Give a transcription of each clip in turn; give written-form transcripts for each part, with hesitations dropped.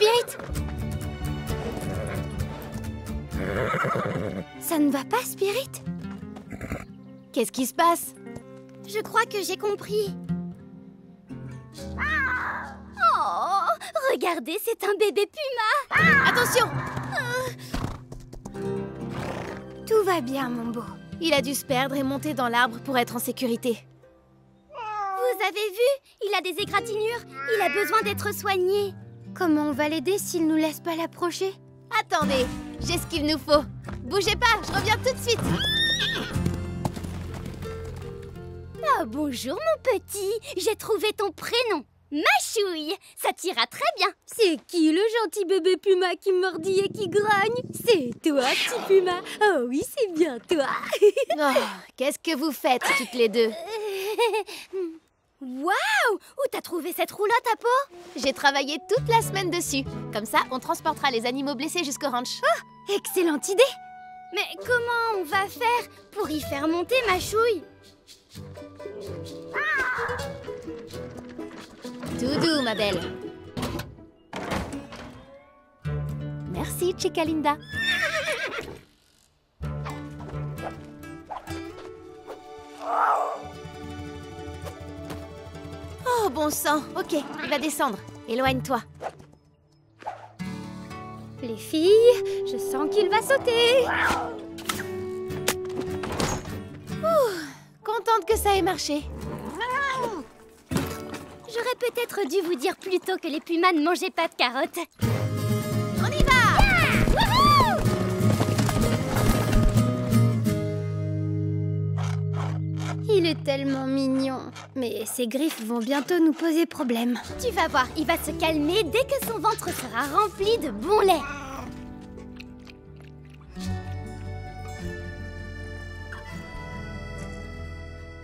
Spirit? Ça ne va pas, Spirit? Qu'est-ce qui se passe? Je crois que j'ai compris. Oh, regardez, c'est un bébé puma. Attention! Tout va bien, mon beau. Il a dû se perdre et monter dans l'arbre pour être en sécurité. Vous avez vu? Il a des égratignures. Il a besoin d'être soigné. Comment on va l'aider s'il nous laisse pas l'approcher? Attendez, j'ai ce qu'il nous faut. Bougez pas, je reviens tout de suite. Ah, bonjour, mon petit. J'ai trouvé ton prénom. Machouille. Ça t'ira très bien. C'est qui le gentil bébé puma qui mordit et qui grogne? C'est toi, petit puma. Oh oui, c'est bien toi. Oh, qu'est-ce que vous faites toutes les deux? Waouh! Où t'as trouvé cette roulotte à peau? J'ai travaillé toute la semaine dessus. Comme ça, on transportera les animaux blessés jusqu'au ranch. Excellente idée. Mais comment on va faire pour y faire monter Machouille? Tout doux, ma belle. Merci, Chica Linda. Oh, bon sang. Ok, il va descendre. Éloigne-toi. Les filles, je sens qu'il va sauter. Contente que ça ait marché. J'aurais peut-être dû vous dire plus tôt que les pumas ne mangeaient pas de carottes. On y va! Il est tellement mignon. Mais ses griffes vont bientôt nous poser problème. Tu vas voir, il va se calmer dès que son ventre sera rempli de bon lait.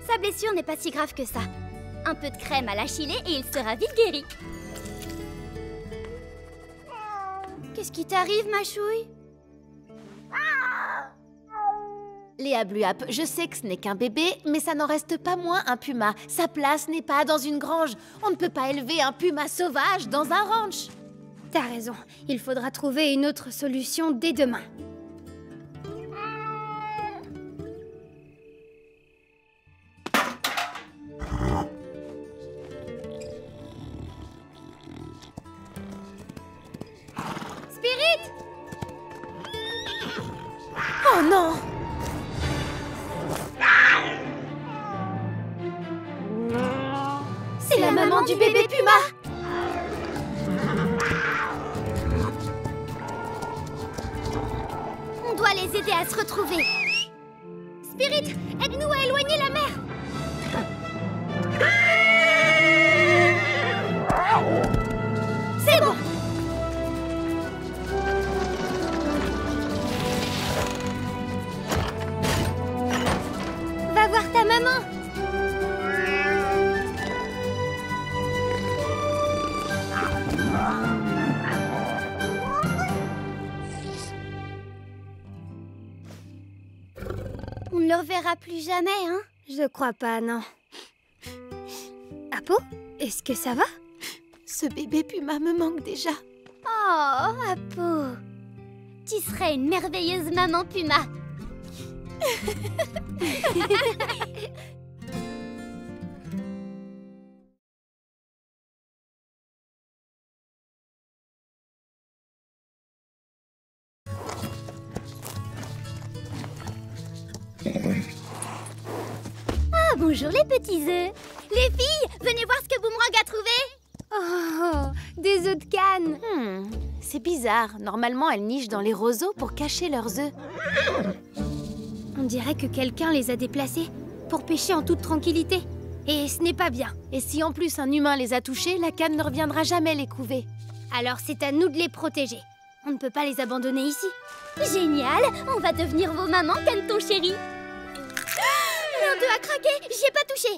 Sa blessure n'est pas si grave que ça. Un peu de crème à la chilée et il sera vite guéri. Qu'est-ce qui t'arrive, Machouille? Léa Bluap, je sais que ce n'est qu'un bébé, mais ça n'en reste pas moins un puma. Sa place n'est pas dans une grange. On ne peut pas élever un puma sauvage dans un ranch. T'as raison, il faudra trouver une autre solution dès demain. Spirit! Oh non! C'est la maman du bébé puma! On doit les aider à se retrouver. Spirit, aide-nous à éloigner la mer. C'est bon. Va voir ta maman. On ne le reverra plus jamais, hein? Je crois pas, non. Apo, est-ce que ça va? Ce bébé puma me manque déjà. Oh, Apo, tu serais une merveilleuse maman puma. Ah, bonjour les petits œufs. Les filles, venez voir ce que Boomerang a trouvé. Oh, des œufs de canne. C'est bizarre. Normalement, elles nichent dans les roseaux pour cacher leurs œufs. On dirait que quelqu'un les a déplacés pour pêcher en toute tranquillité. Et ce n'est pas bien. Et si en plus un humain les a touchés, la canne ne reviendra jamais les couver. Alors c'est à nous de les protéger. On ne peut pas les abandonner ici. Génial, on va devenir vos mamans, Canton chéri. L'un d'eux a craqué, j'y ai pas touché.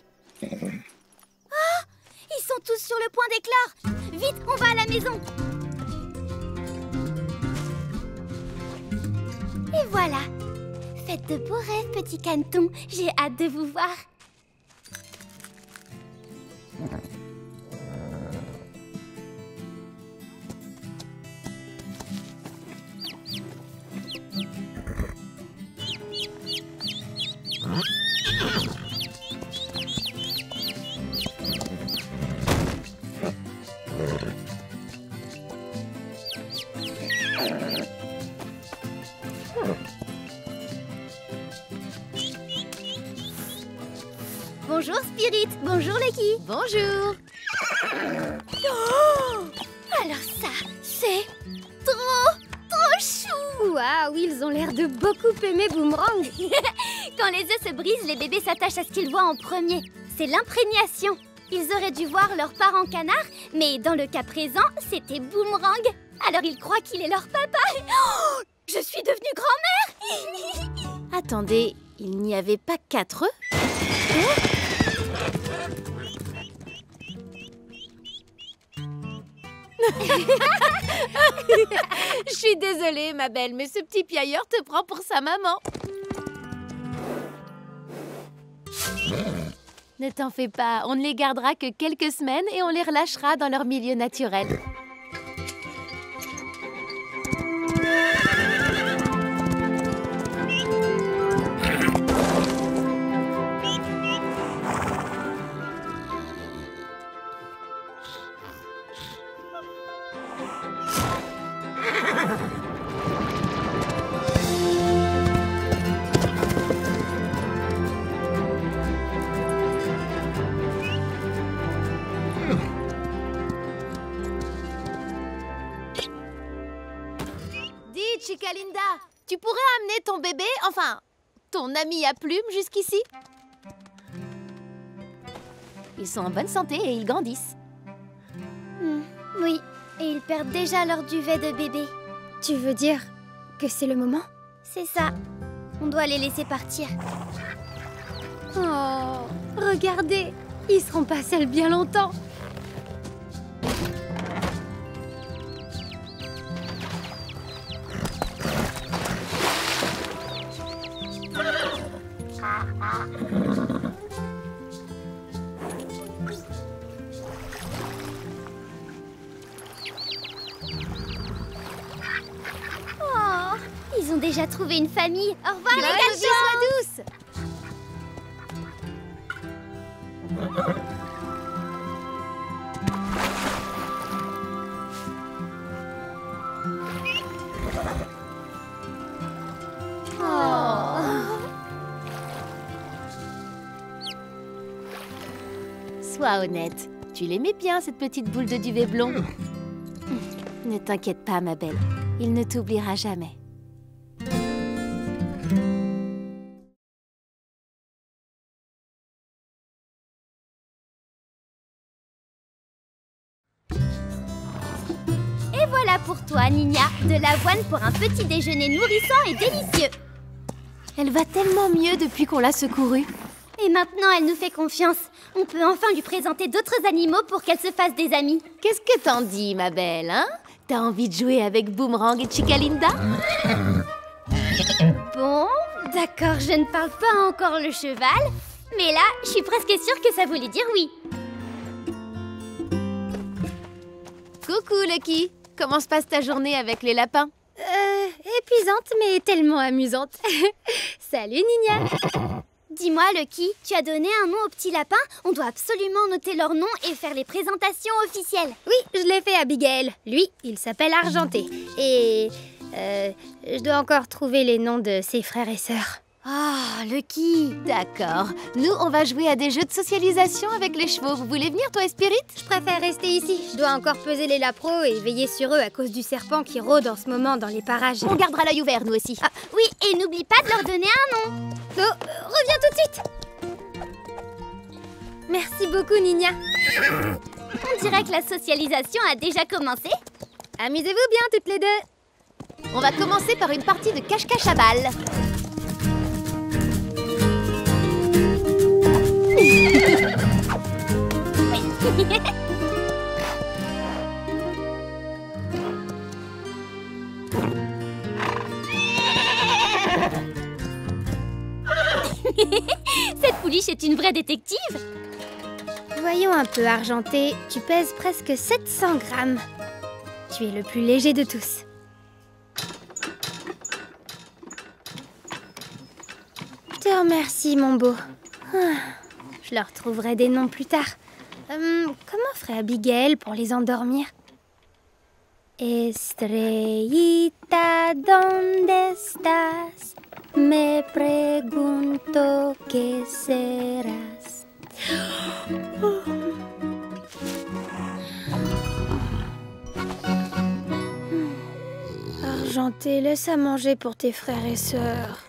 Oh, ils sont tous sur le point d'éclore. Vite, on va à la maison. Et voilà. Faites de beaux rêves, petit Canton. J'ai hâte de vous voir. Bonjour Spirit, bonjour Lucky. Bonjour. Oh, alors ça, c'est trop chou. Waouh, ils ont l'air de beaucoup aimer Boomerang. Quand les œufs se brisent, les bébés s'attachent à ce qu'ils voient en premier. C'est l'imprégnation. Ils auraient dû voir leur parent canard, mais dans le cas présent, c'était Boomerang. Alors ils croient qu'il est leur papa. Oh, je suis devenue grand-mère. Attendez, il n'y avait pas 4 œufs? Je suis désolée, ma belle, mais ce petit piailleur te prend pour sa maman. Ne t'en fais pas, on ne les gardera que quelques semaines et on les relâchera dans leur milieu naturel. Chicalinda, tu pourrais amener ton bébé, enfin, ton ami à plumes jusqu'ici? Ils sont en bonne santé et ils grandissent. Oui, et ils perdent déjà leur duvet de bébé. Tu veux dire que c'est le moment? C'est ça. On doit les laisser partir. Oh, regardez, ils seront pas seuls bien longtemps. Oh, ils ont déjà trouvé une famille. Au revoir les Bonne vie cachorros. soit douce. Sois honnête, tu l'aimais bien cette petite boule de duvet blond. Ne t'inquiète pas, ma belle, il ne t'oubliera jamais. Et voilà pour toi, Nina. De l'avoine pour un petit déjeuner nourrissant et délicieux. Elle va tellement mieux depuis qu'on l'a secourue. Et maintenant, elle nous fait confiance. On peut enfin lui présenter d'autres animaux pour qu'elle se fasse des amis. Qu'est-ce que t'en dis, ma belle, hein? T'as envie de jouer avec Boomerang et Chicalinda? Bon, d'accord, je ne parle pas encore le cheval, mais là, je suis presque sûre que ça voulait dire oui. Coucou, Lucky. Comment se passe ta journée avec les lapins? Épuisante, mais tellement amusante. Salut, Nina. Dis-moi, Lucky, tu as donné un nom aux petits lapins? On doit absolument noter leur nom et faire les présentations officielles. Oui, je l'ai fait, Abigail. Lui, il s'appelle Argenté. Et... je dois encore trouver les noms de ses frères et sœurs. Ah, Lucky. D'accord. Nous, on va jouer à des jeux de socialisation avec les chevaux. Vous voulez venir, toi et Spirit? Je préfère rester ici. Je dois encore peser les lapros et veiller sur eux à cause du serpent qui rôde en ce moment dans les parages. On gardera l'œil ouvert, nous aussi. Ah, oui, et n'oublie pas de leur donner un nom. Oh, reviens tout de suite. Merci beaucoup, Nina. On dirait que la socialisation a déjà commencé. Amusez-vous bien toutes les deux. On va commencer par une partie de cache-cache à balles. Cette pouliche est une vraie détective. Voyons un peu, Argenté. Tu pèses presque 700 grammes. Tu es le plus léger de tous. Je te remercie, mon beau. Je leur trouverai des noms plus tard. Comment ferait Abigail pour les endormir? Estrellita, ¿dónde estás? Me pregunto qué serás. Argenté, laisse à manger pour tes frères et sœurs.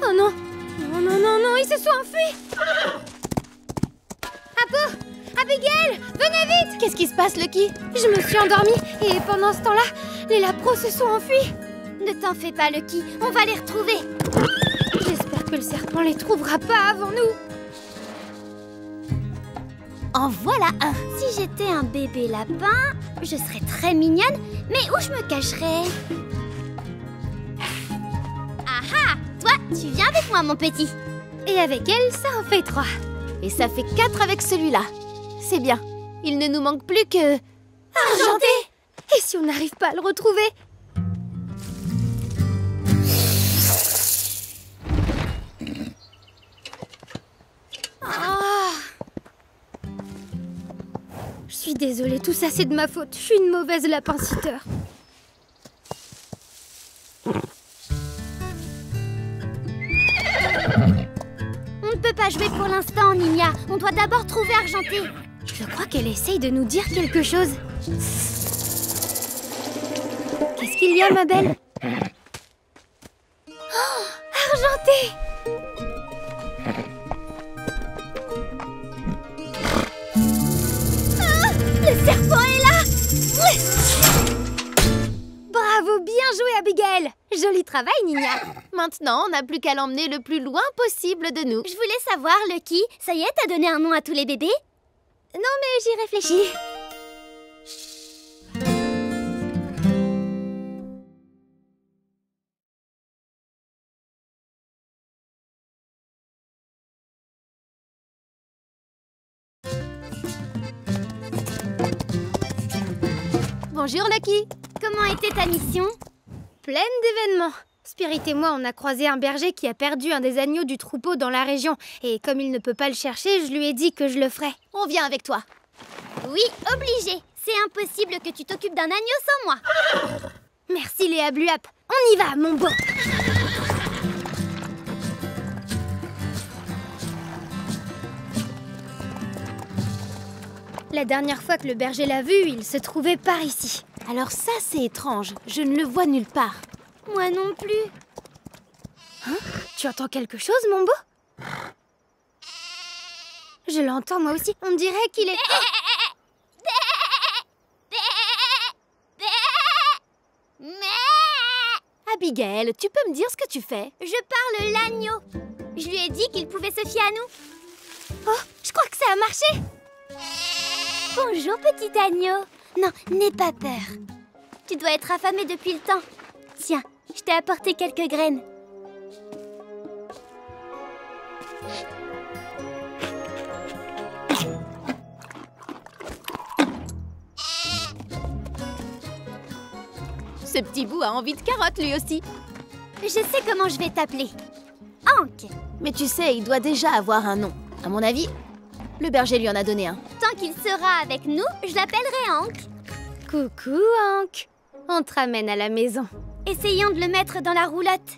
Oh non! Non, non, non, non, ils se sont enfuis! Apo! Abigail! Venez vite! Qu'est-ce qui se passe, Lucky? Je me suis endormie et pendant ce temps-là, les lapros se sont enfuis. Ne t'en fais pas, Lucky, on va les retrouver. J'espère que le serpent les trouvera pas avant nous. En voilà un! Si j'étais un bébé lapin, je serais très mignonne, mais où je me cacherais? Ah ah! Toi, tu viens avec moi, mon petit. Et avec elle, ça en fait 3. Et ça fait 4 avec celui-là. C'est bien. Il ne nous manque plus que... Argenté! Et si on n'arrive pas à le retrouver? Je suis désolée, tout ça c'est de ma faute. Je suis une mauvaise lapin-citeur. On ne peut pas jouer pour l'instant, Ninia. On doit d'abord trouver Argenté. Je crois qu'elle essaye de nous dire quelque chose. Qu'est-ce qu'il y a, ma belle? Oh, Argenté! Ah, le serpent est là! Bravo, bien joué, Abigail! Joli travail, Ninia. Maintenant, on n'a plus qu'à l'emmener le plus loin possible de nous. Je voulais savoir, Lucky, ça y est, t'as donné un nom à tous les bébés? Non, mais j'y réfléchis. Bonjour, Lucky. Comment était ta mission? Pleine d'événements. Spirit et moi, on a croisé un berger qui a perdu un des agneaux du troupeau dans la région. Et comme il ne peut pas le chercher, je lui ai dit que je le ferais. On vient avec toi. Oui, obligé. C'est impossible que tu t'occupes d'un agneau sans moi. Merci, Léa Bluap. On y va, mon beau. La dernière fois que le berger l'a vu, il se trouvait par ici. Alors ça, c'est étrange. Je ne le vois nulle part. Moi non plus. Hein? Tu entends quelque chose, mon beau? Je l'entends moi aussi. On dirait qu'il est... Abigail, tu peux me dire ce que tu fais? Je parle l'agneau. Je lui ai dit qu'il pouvait se fier à nous. Oh, je crois que ça a marché. Bonjour, petit agneau. Non, n'aie pas peur. Tu dois être affamé depuis le temps. Tiens, je t'ai apporté quelques graines. Ce petit bout a envie de carottes, lui aussi. Je sais comment je vais t'appeler. Hank. Mais tu sais, il doit déjà avoir un nom. À mon avis, le berger lui en a donné un. Tant qu'il sera avec nous, je l'appellerai Hank. Coucou, Hank. On te ramène à la maison. Essayons de le mettre dans la roulotte.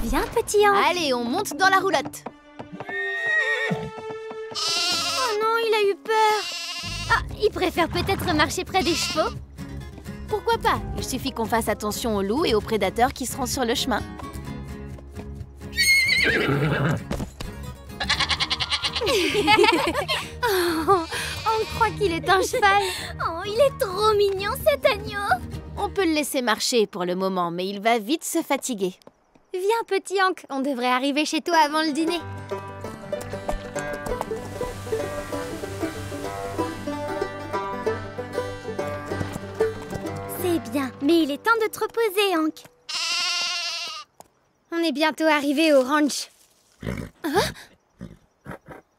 Viens, petit Hank. Allez, on monte dans la roulotte. Oh non, il a eu peur. Ah, il préfère peut-être marcher près des chevaux. Pourquoi pas? Il suffit qu'on fasse attention aux loups et aux prédateurs qui seront sur le chemin. Oh, on croit qu'il est un cheval. Oh, il est trop mignon, cet agneau. On peut le laisser marcher pour le moment, mais il va vite se fatiguer. Viens, petit Hank. On devrait arriver chez toi avant le dîner. C'est bien, mais il est temps de te reposer, Hank. On est bientôt arrivé au ranch. Hein?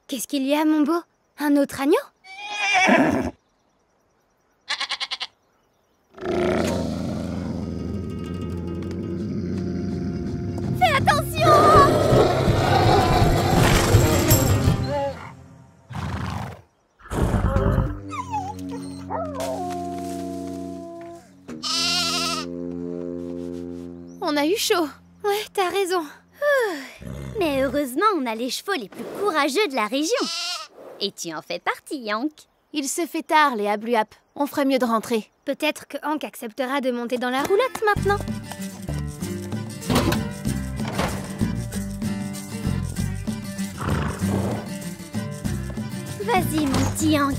Qu'est-ce qu'il y a, mon beau? Un autre agneau? Fais attention! On a eu chaud. Ouais, t'as raison. Mais heureusement, on a les chevaux les plus courageux de la région. Et tu en fais partie, Hank. Il se fait tard, Léa Bluap. On ferait mieux de rentrer. Peut-être que Hank acceptera de monter dans la roulotte maintenant. Vas-y, mon petit Hank.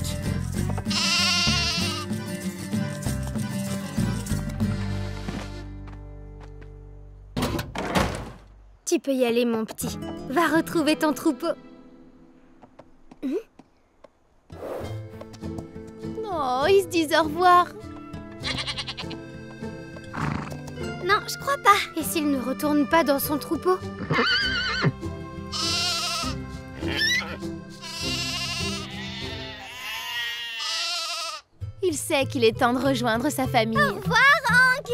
Tu peux y aller, mon petit. Va retrouver ton troupeau. Oh, ils se disent au revoir. Non, je crois pas. Et s'il ne retourne pas dans son troupeau? Il sait qu'il est temps de rejoindre sa famille. Au revoir, Hank.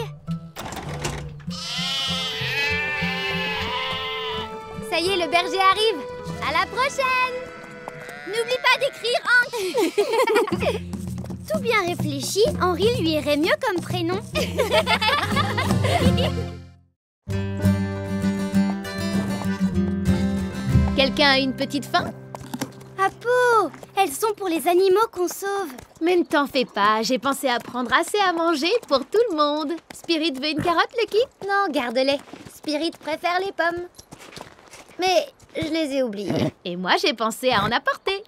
Ça y est, le berger arrive. À la prochaine. N'oublie pas d'écrire Hank. Tout bien réfléchi, Henri lui irait mieux comme prénom. Quelqu'un a une petite faim? Apo, elles sont pour les animaux qu'on sauve. Mais ne t'en fais pas, j'ai pensé à prendre assez à manger pour tout le monde. Spirit veut une carotte, Lucky? Non, garde-les. Spirit préfère les pommes. Mais je les ai oubliées. Et moi, j'ai pensé à en apporter.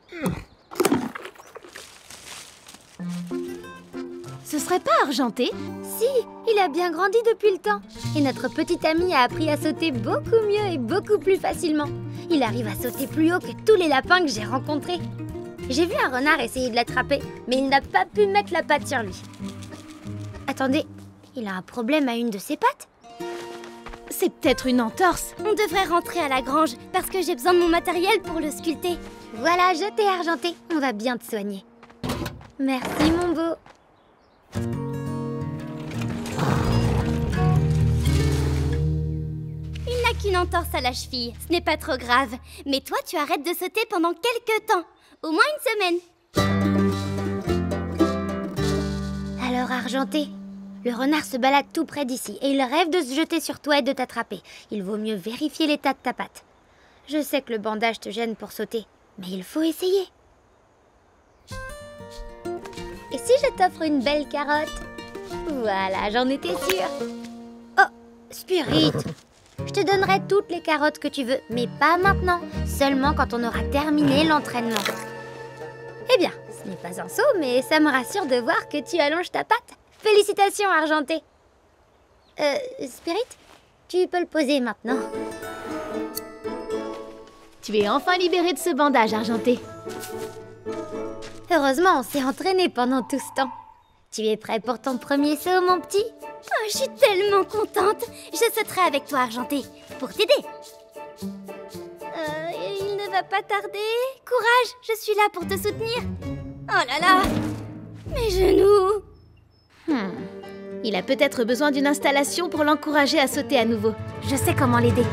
Ce serait pas argenté? Si, il a bien grandi depuis le temps. Et notre petit ami a appris à sauter beaucoup mieux et beaucoup plus facilement. Il arrive à sauter plus haut que tous les lapins que j'ai rencontrés. J'ai vu un renard essayer de l'attraper, mais il n'a pas pu mettre la patte sur lui. Attendez, il a un problème à une de ses pattes? C'est peut-être une entorse. On devrait rentrer à la grange parce que j'ai besoin de mon matériel pour le sculpter. Voilà, je t'ai argenté. On va bien te soigner. Merci, mon beau. Il n'a qu'une entorse à la cheville, ce n'est pas trop grave. Mais toi, tu arrêtes de sauter pendant quelques temps, au moins une semaine. Alors, argenté, le renard se balade tout près d'ici et il rêve de se jeter sur toi et de t'attraper. Il vaut mieux vérifier l'état de ta patte. Je sais que le bandage te gêne pour sauter, mais il faut essayer. Et si je t'offre une belle carotte? Voilà, j'en étais sûre. Oh, Spirit, je te donnerai toutes les carottes que tu veux, mais pas maintenant, seulement quand on aura terminé l'entraînement. Eh bien, ce n'est pas un saut, mais ça me rassure de voir que tu allonges ta patte. Félicitations, argenté. Spirit, tu peux le poser maintenant. Tu es enfin libéré de ce bandage, argenté. Heureusement, on s'est entraîné pendant tout ce temps. Tu es prêt pour ton premier saut, mon petit? Oh, je suis tellement contente. Je sauterai avec toi, argenté, pour t'aider. Il ne va pas tarder. Courage, je suis là pour te soutenir. Oh là là, mes genoux. Il a peut-être besoin d'une installation pour l'encourager à sauter à nouveau. Je sais comment l'aider.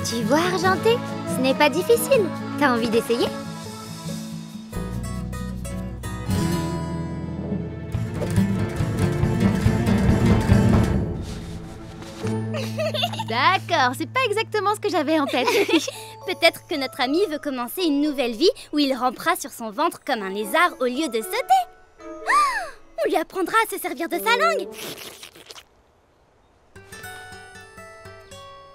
Tu vois, argenté, ce n'est pas difficile. T'as envie d'essayer? D'accord, c'est pas exactement ce que j'avais en tête. Peut-être que notre ami veut commencer une nouvelle vie où il rampera sur son ventre comme un lézard au lieu de sauter. On lui apprendra à se servir de sa langue.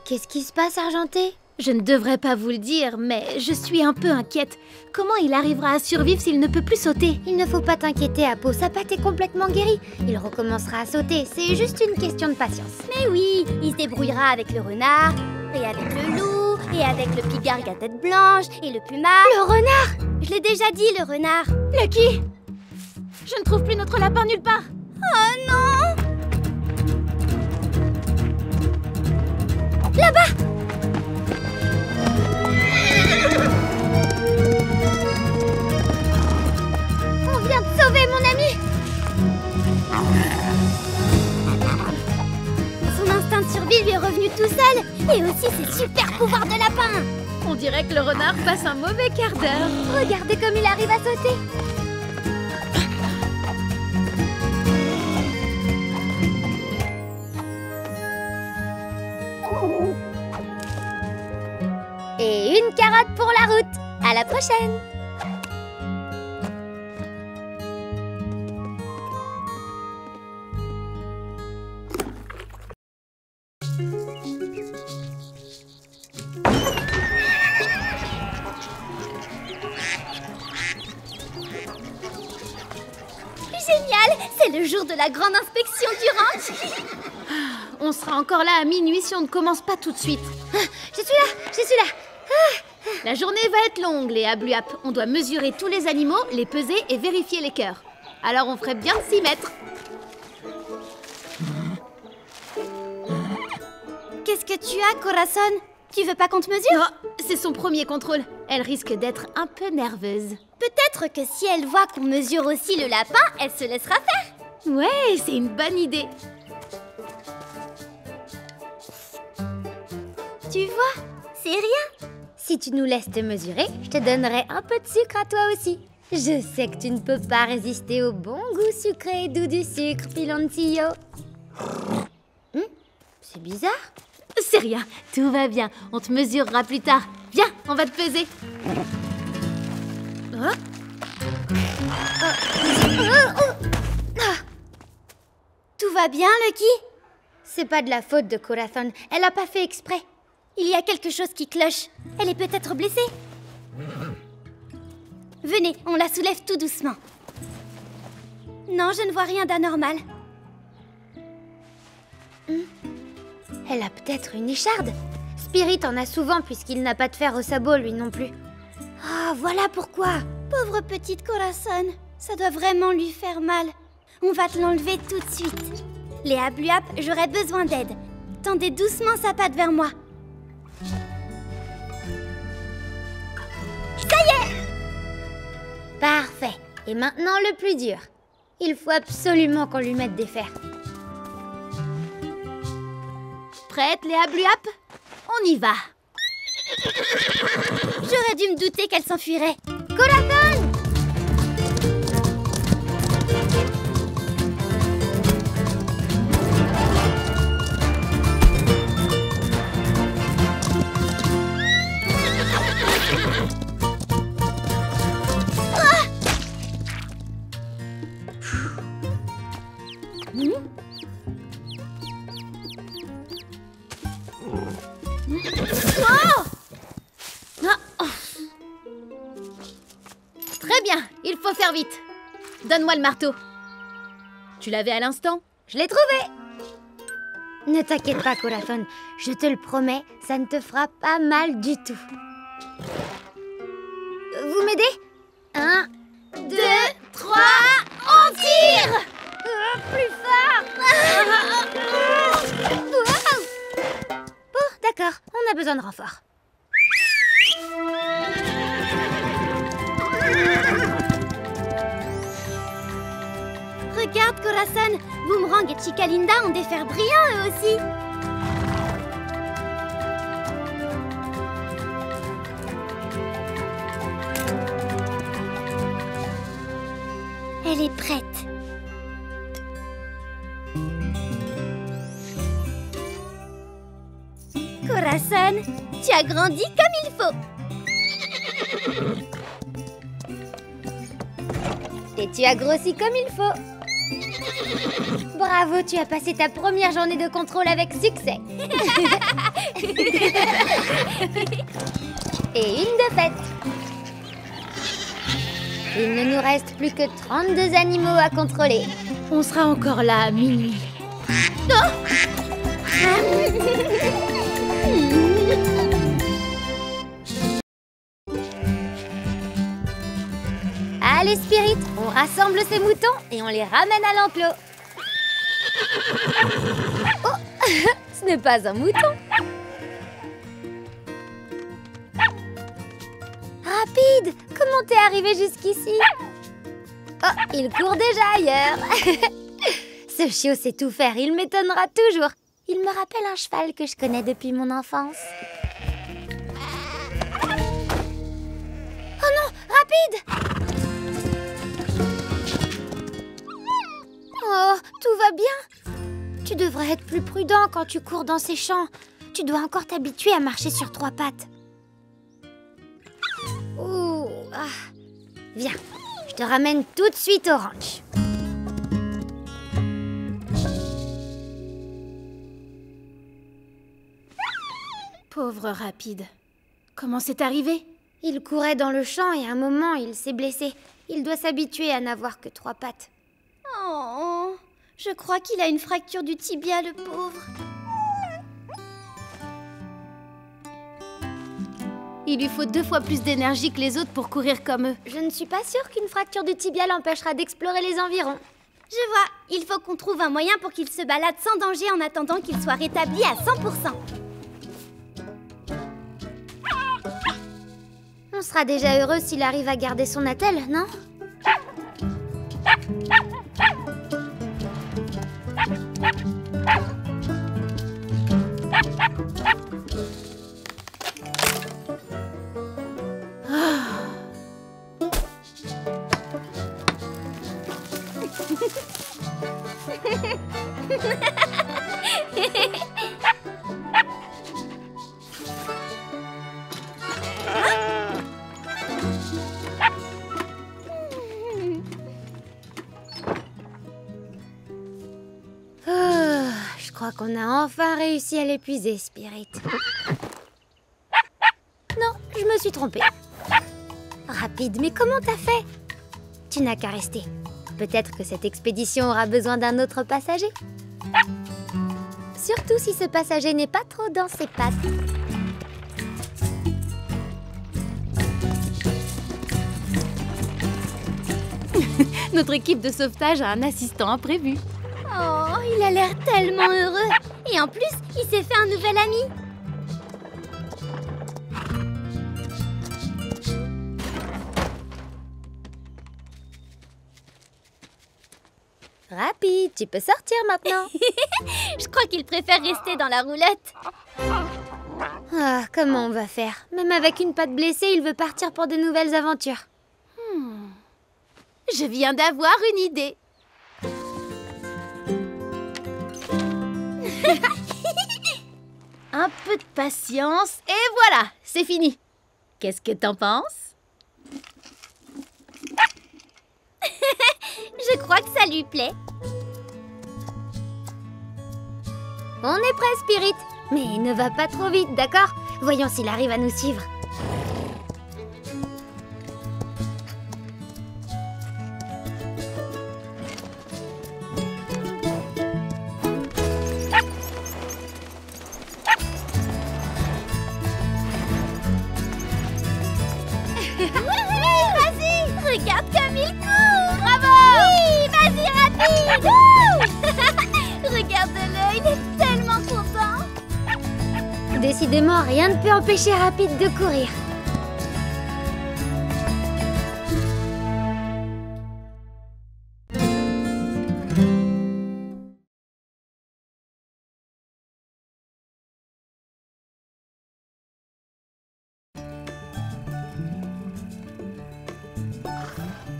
Qu'est-ce qui se passe, argenté? Je ne devrais pas vous le dire, mais je suis un peu inquiète. Comment il arrivera à survivre s'il ne peut plus sauter? Il ne faut pas t'inquiéter, Apo, sa patte est complètement guérie. Il recommencera à sauter, c'est juste une question de patience. Mais oui, il se débrouillera avec le renard, et avec le loup, et avec le pigargue à tête blanche, et le puma. Le renard! Je l'ai déjà dit, le renard. Lucky! Je ne trouve plus notre lapin nulle part. Oh non! Là-bas! On vient de sauver mon ami! Son instinct de survie lui est revenu tout seul. Et aussi ses super pouvoirs de lapin. On dirait que le renard passe un mauvais quart d'heure. Regardez comme il arrive à sauter! carottes pour la route. À la prochaine. Génial! C'est le jour de la grande inspection du ranch. On sera encore là à minuit si on ne commence pas tout de suite. Je suis là. La journée va être longue, Léa Bluap. On doit mesurer tous les animaux, les peser et vérifier les cœurs. Alors on ferait bien de s'y mettre. Qu'est-ce que tu as, Corazon? Tu veux pas qu'on te mesure? Oh, c'est son premier contrôle. Elle risque d'être un peu nerveuse. Peut-être que si elle voit qu'on mesure aussi le lapin, elle se laissera faire. Ouais, c'est une bonne idée. Tu vois, c'est rien. Si tu nous laisses te mesurer, je te donnerai un peu de sucre à toi aussi. Je sais que tu ne peux pas résister au bon goût sucré et doux du sucre, Piloncillo. C'est bizarre. C'est rien, tout va bien. On te mesurera plus tard. Viens, on va te peser. Tout va bien, Lucky? C'est pas de la faute de Corazon. Elle a pas fait exprès. Il y a quelque chose qui cloche. Elle est peut-être blessée. Venez, on la soulève tout doucement. Non, je ne vois rien d'anormal. Elle a peut-être une écharde. Spirit en a souvent puisqu'il n'a pas de fer au sabot, lui non plus. Ah, voilà pourquoi. Pauvre petite Corazon, ça doit vraiment lui faire mal. On va te l'enlever tout de suite. Léa Bluap, j'aurais besoin d'aide. Tendez doucement sa patte vers moi. Ça y est! Parfait. Et maintenant le plus dur. Il faut absolument qu'on lui mette des fers. Prête, Léa Bluap? On y va. J'aurais dû me douter qu'elle s'enfuirait. Corazon! Très bien, il faut faire vite. Donne-moi le marteau. Tu l'avais à l'instant? Je l'ai trouvé! Ne t'inquiète pas, Corazon. Je te le promets, ça ne te fera pas mal du tout. Vous m'aidez? 1, 2, 3, on tire! Plus fort! Bon, d'accord, on a besoin de renfort. Regarde, Corazon, Boomerang et Chicalinda ont des fers brillants eux aussi. Elle est prête. Corazon, tu as grandi comme il faut. Et tu as grossi comme il faut. Bravo, tu as passé ta première journée de contrôle avec succès. Et une de faite. Il ne nous reste plus que 32 animaux à contrôler. On sera encore là à minuit. Allez, Spirit, on rassemble ces moutons et on les ramène à l'enclos. Oh, ce n'est pas un mouton. Rapide, comment t'es arrivé jusqu'ici? Oh, il court déjà ailleurs. Ce chiot sait tout faire, il m'étonnera toujours. Il me rappelle un cheval que je connais depuis mon enfance. Oh non, rapide! Oh, tout va bien? Tu devrais être plus prudent quand tu cours dans ces champs. Tu dois encore t'habituer à marcher sur 3 pattes. Viens, je te ramène tout de suite au ranch. Pauvre Rapide. Comment c'est arrivé? Il courait dans le champ et à un moment, il s'est blessé. Il doit s'habituer à n'avoir que 3 pattes. Oh, je crois qu'il a une fracture du tibia, le pauvre. Il lui faut 2 fois plus d'énergie que les autres pour courir comme eux. Je ne suis pas sûre qu'une fracture du tibia l'empêchera d'explorer les environs. Je vois, il faut qu'on trouve un moyen pour qu'il se balade sans danger en attendant qu'il soit rétabli à 100%. On sera déjà heureux s'il arrive à garder son attelle, non? Je crois qu'on a enfin réussi à l'épuiser, Spirit. Non, je me suis trompée. Rapide, mais comment t'as fait? Tu n'as qu'à rester. Peut-être que cette expédition aura besoin d'un autre passager. Surtout si ce passager n'est pas trop dans ses pattes. Notre équipe de sauvetage a un assistant imprévu. Oh, il a l'air tellement heureux. Et en plus, il s'est fait un nouvel ami. Rapide, tu peux sortir maintenant. Je crois qu'il préfère rester dans la roulette. Ah, comment on va faire? Même avec une patte blessée, il veut partir pour de nouvelles aventures. Je viens d'avoir une idée. Un peu de patience et voilà, c'est fini. Qu'est-ce que t'en penses? Je crois que ça lui plaît. On est prêt, Spirit. Mais ne va pas trop vite, d'accord? Voyons s'il arrive à nous suivre. Vas-y, regarde comme il court. Bravo. Oui, vas-y, rapide. Wouh. Regarde-le, il est tellement content. Décidément, rien ne peut empêcher Rapide de courir.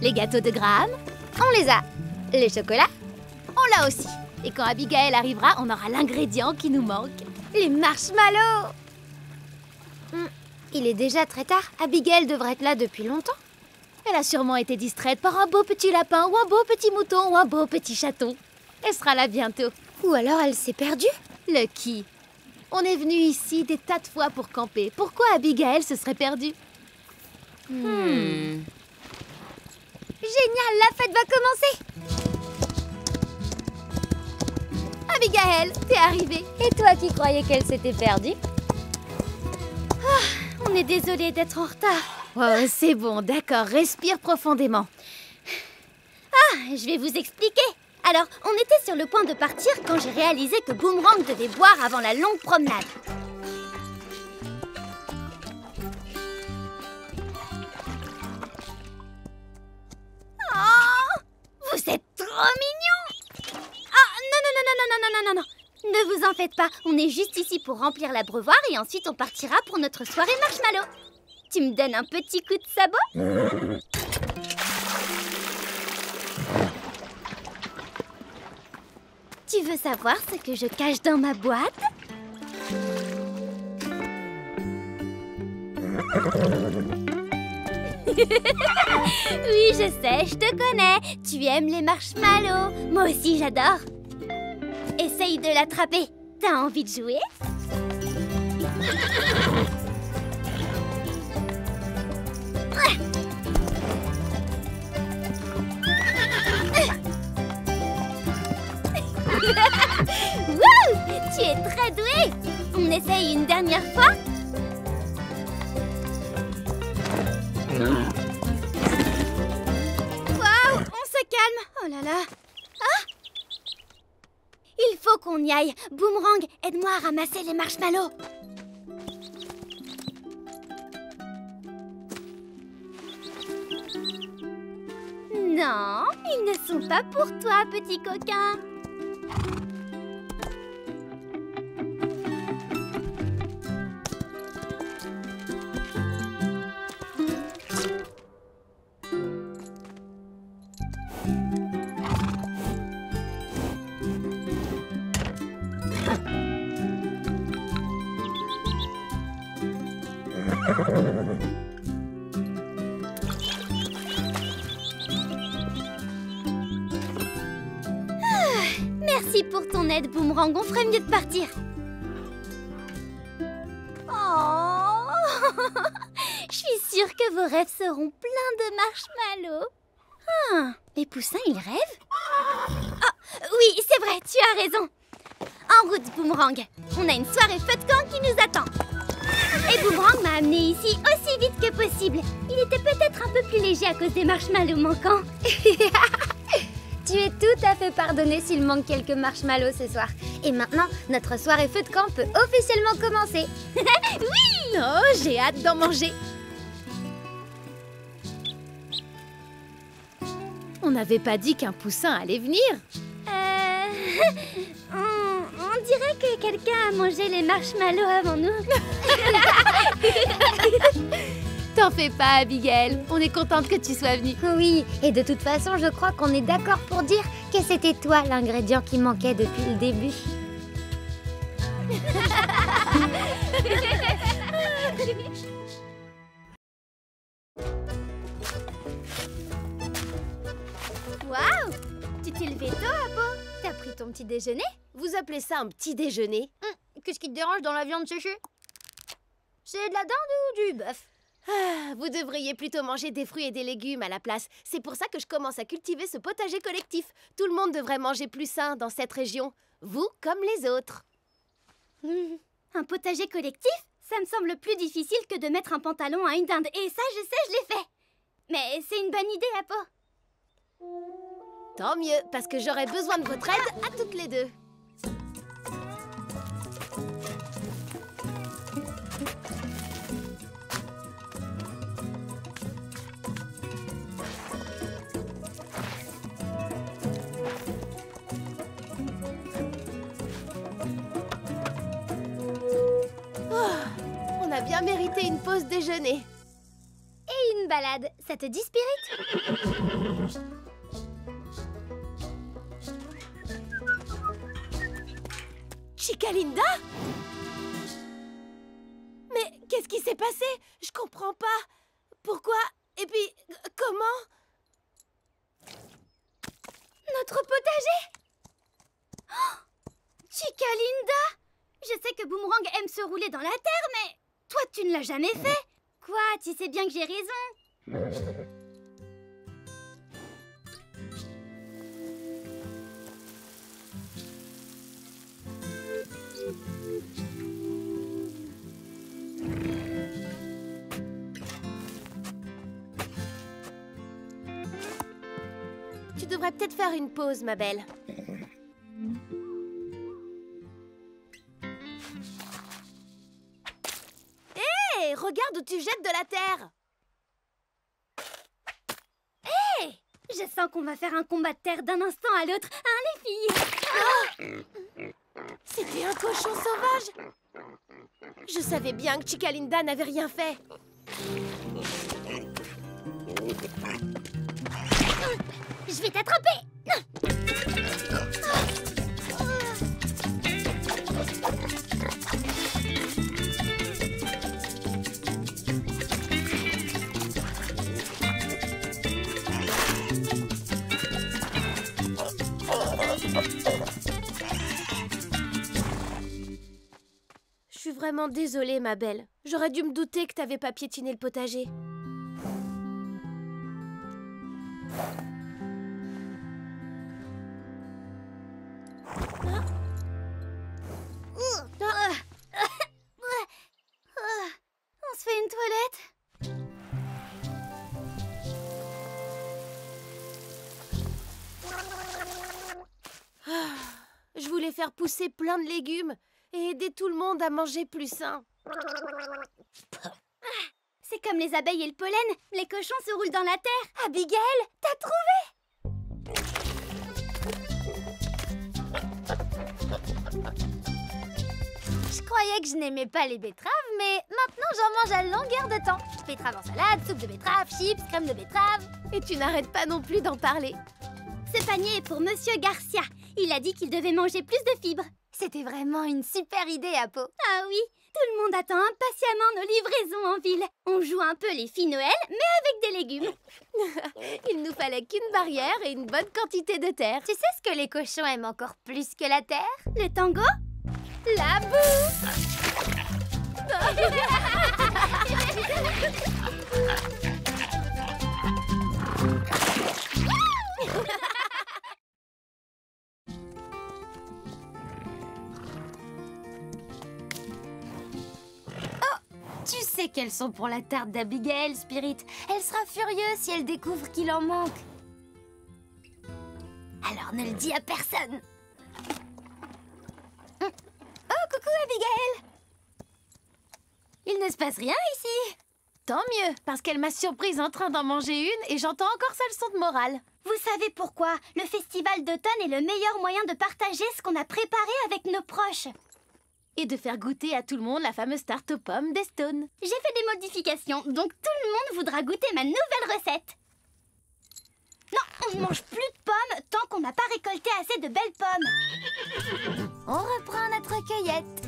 Les gâteaux de Graham, On les a. Les chocolats, on l'a aussi. Et quand Abigail arrivera, on aura l'ingrédient qui nous manque. les marshmallows. Il est déjà très tard. Abigail devrait être là depuis longtemps. Elle a sûrement été distraite par un beau petit lapin ou un beau petit mouton ou un beau petit chaton. Elle sera là bientôt. Ou alors elle s'est perdue. Lucky, on est venu ici des tas de fois pour camper. Pourquoi Abigail se serait perdue? Génial, la fête va commencer. Abigail, t'es arrivée. Et toi qui croyais qu'elle s'était perdue? On est désolé d'être en retard. Oh, c'est bon, d'accord, respire profondément. Je vais vous expliquer. Alors, on était sur le point de partir quand j'ai réalisé que Boomerang devait boire avant la longue promenade. Oh, vous êtes trop mignons! Ah, non. Ne vous en faites pas, on est juste ici pour remplir l'abreuvoir et ensuite on partira pour notre soirée marshmallow. Tu me donnes un petit coup de sabot? Tu veux savoir ce que je cache dans ma boîte? Oui, je sais, je te connais. Tu aimes les marshmallows. Moi aussi, j'adore. Essaye de l'attraper. T'as envie de jouer? Wouh! Tu es très doué! On essaye une dernière fois? Waouh! On se calme! Oh là là! Ah! Il faut qu'on y aille! Boomerang, aide-moi à ramasser les marshmallows! Non, ils ne sont pas pour toi, petit coquin! Merci pour ton aide, Boomerang. On ferait mieux de partir. Oh! Je suis sûre que vos rêves seront pleins de marshmallows. Ah, les poussins, ils rêvent? Oh, oui, c'est vrai, tu as raison. En route, Boomerang. On a une soirée feu de camp qui nous attend. Et Boomerang m'a amené ici aussi vite que possible. Il était peut-être un peu plus léger à cause des marshmallows manquants. Tu es tout à fait pardonné s'il manque quelques marshmallows ce soir. Et maintenant, notre soirée feu de camp peut officiellement commencer. Oui! Oh, j'ai hâte d'en manger. On n'avait pas dit qu'un poussin allait venir. On dirait que quelqu'un a mangé les marshmallows avant nous. T'en fais pas, Abigail. On est contente que tu sois venue. Oui, et de toute façon, je crois qu'on est d'accord pour dire que c'était toi l'ingrédient qui manquait depuis le début. Waouh! Tu t'es levé tôt, Apo? T'as pris ton petit déjeuner? Vous appelez ça un petit déjeuner? Qu'est-ce qui te dérange dans la viande séchée? C'est de la dinde ou du bœuf? Ah, vous devriez plutôt manger des fruits et des légumes à la place. C'est pour ça que je commence à cultiver ce potager collectif. Tout le monde devrait manger plus sain dans cette région. Vous comme les autres. Un potager collectif? Ça me semble plus difficile que de mettre un pantalon à une dinde. Et ça, je sais, je l'ai fait. Mais c'est une bonne idée, Apo. Tant mieux, parce que j'aurai besoin de votre aide à toutes les deux. On a bien mérité une pause déjeuner. Et une balade, ça te dit, Spirit? Chicalinda? Mais qu'est-ce qui s'est passé? Je comprends pas. Pourquoi? Et puis, comment? Notre potager? Oh, Chicalinda! Je sais que Boomerang aime se rouler dans la terre, mais toi, tu ne l'as jamais fait. Quoi? Tu sais bien que j'ai raison. Tu devrais peut-être faire une pause, ma belle. Hé, regarde où tu jettes de la terre. Hé! Je sens qu'on va faire un combat de terre d'un instant à l'autre. Hein, les filles? C'était un cochon sauvage. Je savais bien que Chicalinda n'avait rien fait. Je vais t'attraper! vraiment désolée, ma belle. J'aurais dû me douter que t'avais pas piétiné le potager. On se fait une toilette? Je voulais faire pousser plein de légumes et aider tout le monde à manger plus sain. C'est comme les abeilles et le pollen, les cochons se roulent dans la terre. Abigail, t'as trouvé? Je croyais que je n'aimais pas les betteraves, mais maintenant j'en mange à longueur de temps. Betterave en salade, soupe de betterave, chips, crème de betterave. Et tu n'arrêtes pas non plus d'en parler. Ce panier est pour Monsieur Garcia. Il a dit qu'il devait manger plus de fibres. C'était vraiment une super idée, Apo. Ah oui, tout le monde attend impatiemment nos livraisons en ville. On joue un peu les filles Noël, mais avec des légumes. Il nous fallait qu'une barrière et une bonne quantité de terre. Tu sais ce que les cochons aiment encore plus que la terre? Le tango? La boue! Tu sais qu'elles sont pour la tarte d'Abigail, Spirit. Elle sera furieuse si elle découvre qu'il en manque. Alors ne le dis à personne. Oh, coucou Abigail. Il ne se passe rien ici. Tant mieux, parce qu'elle m'a surprise en train d'en manger une et j'entends encore sa leçon de morale. Vous savez pourquoi? Le festival d'automne est le meilleur moyen de partager ce qu'on a préparé avec nos proches. Et de faire goûter à tout le monde la fameuse tarte aux pommes d'Estone. J'ai fait des modifications, donc tout le monde voudra goûter ma nouvelle recette. Non, on ne mange plus de pommes tant qu'on n'a pas récolté assez de belles pommes. On reprend notre cueillette.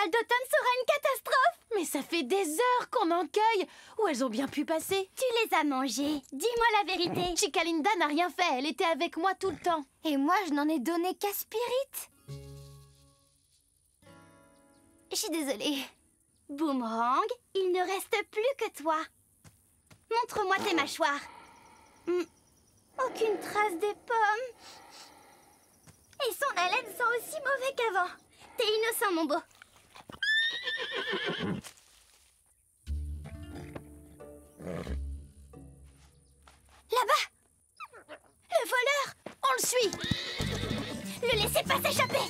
D'automne sera une catastrophe. Mais ça fait des heures qu'on en cueille. Où elles ont bien pu passer? Tu les as mangées. Dis-moi la vérité. Chicalinda n'a rien fait. Elle était avec moi tout le temps. Et moi, je n'en ai donné qu'à Spirit. Je suis désolée. Boomerang, il ne reste plus que toi. Montre-moi tes mâchoires. Aucune trace des pommes. Et son haleine sent aussi mauvais qu'avant. T'es innocent, mon beau. Là-bas! Le voleur! On le suit! Le laissez pas s'échapper!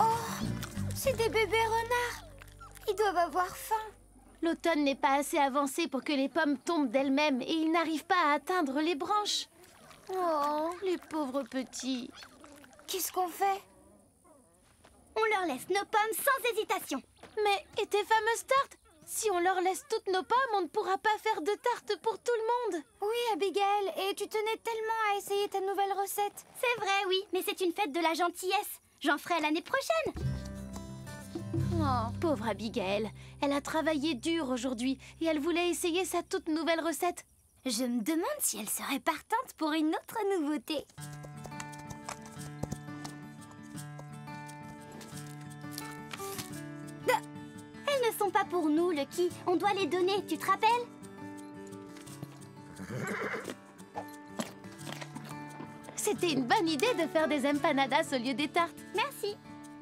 Oh, c'est des bébés renards. Ils doivent avoir faim. L'automne n'est pas assez avancé pour que les pommes tombent d'elles-mêmes et ils n'arrivent pas à atteindre les branches. Oh, les pauvres petits. Qu'est-ce qu'on fait? On leur laisse nos pommes sans hésitation. Mais, et tes fameuses tartes? Si on leur laisse toutes nos pommes, on ne pourra pas faire de tartes pour tout le monde. Oui, Abigail, et tu tenais tellement à essayer ta nouvelle recette. C'est vrai, oui, mais c'est une fête de la gentillesse. J'en ferai l'année prochaine. Oh, pauvre Abigail. Elle a travaillé dur aujourd'hui et elle voulait essayer sa toute nouvelle recette. Je me demande si elle serait partante pour une autre nouveauté. Elles ne sont pas pour nous, Lucky. On doit les donner, tu te rappelles? C'était une bonne idée de faire des empanadas au lieu des tartes. Merci.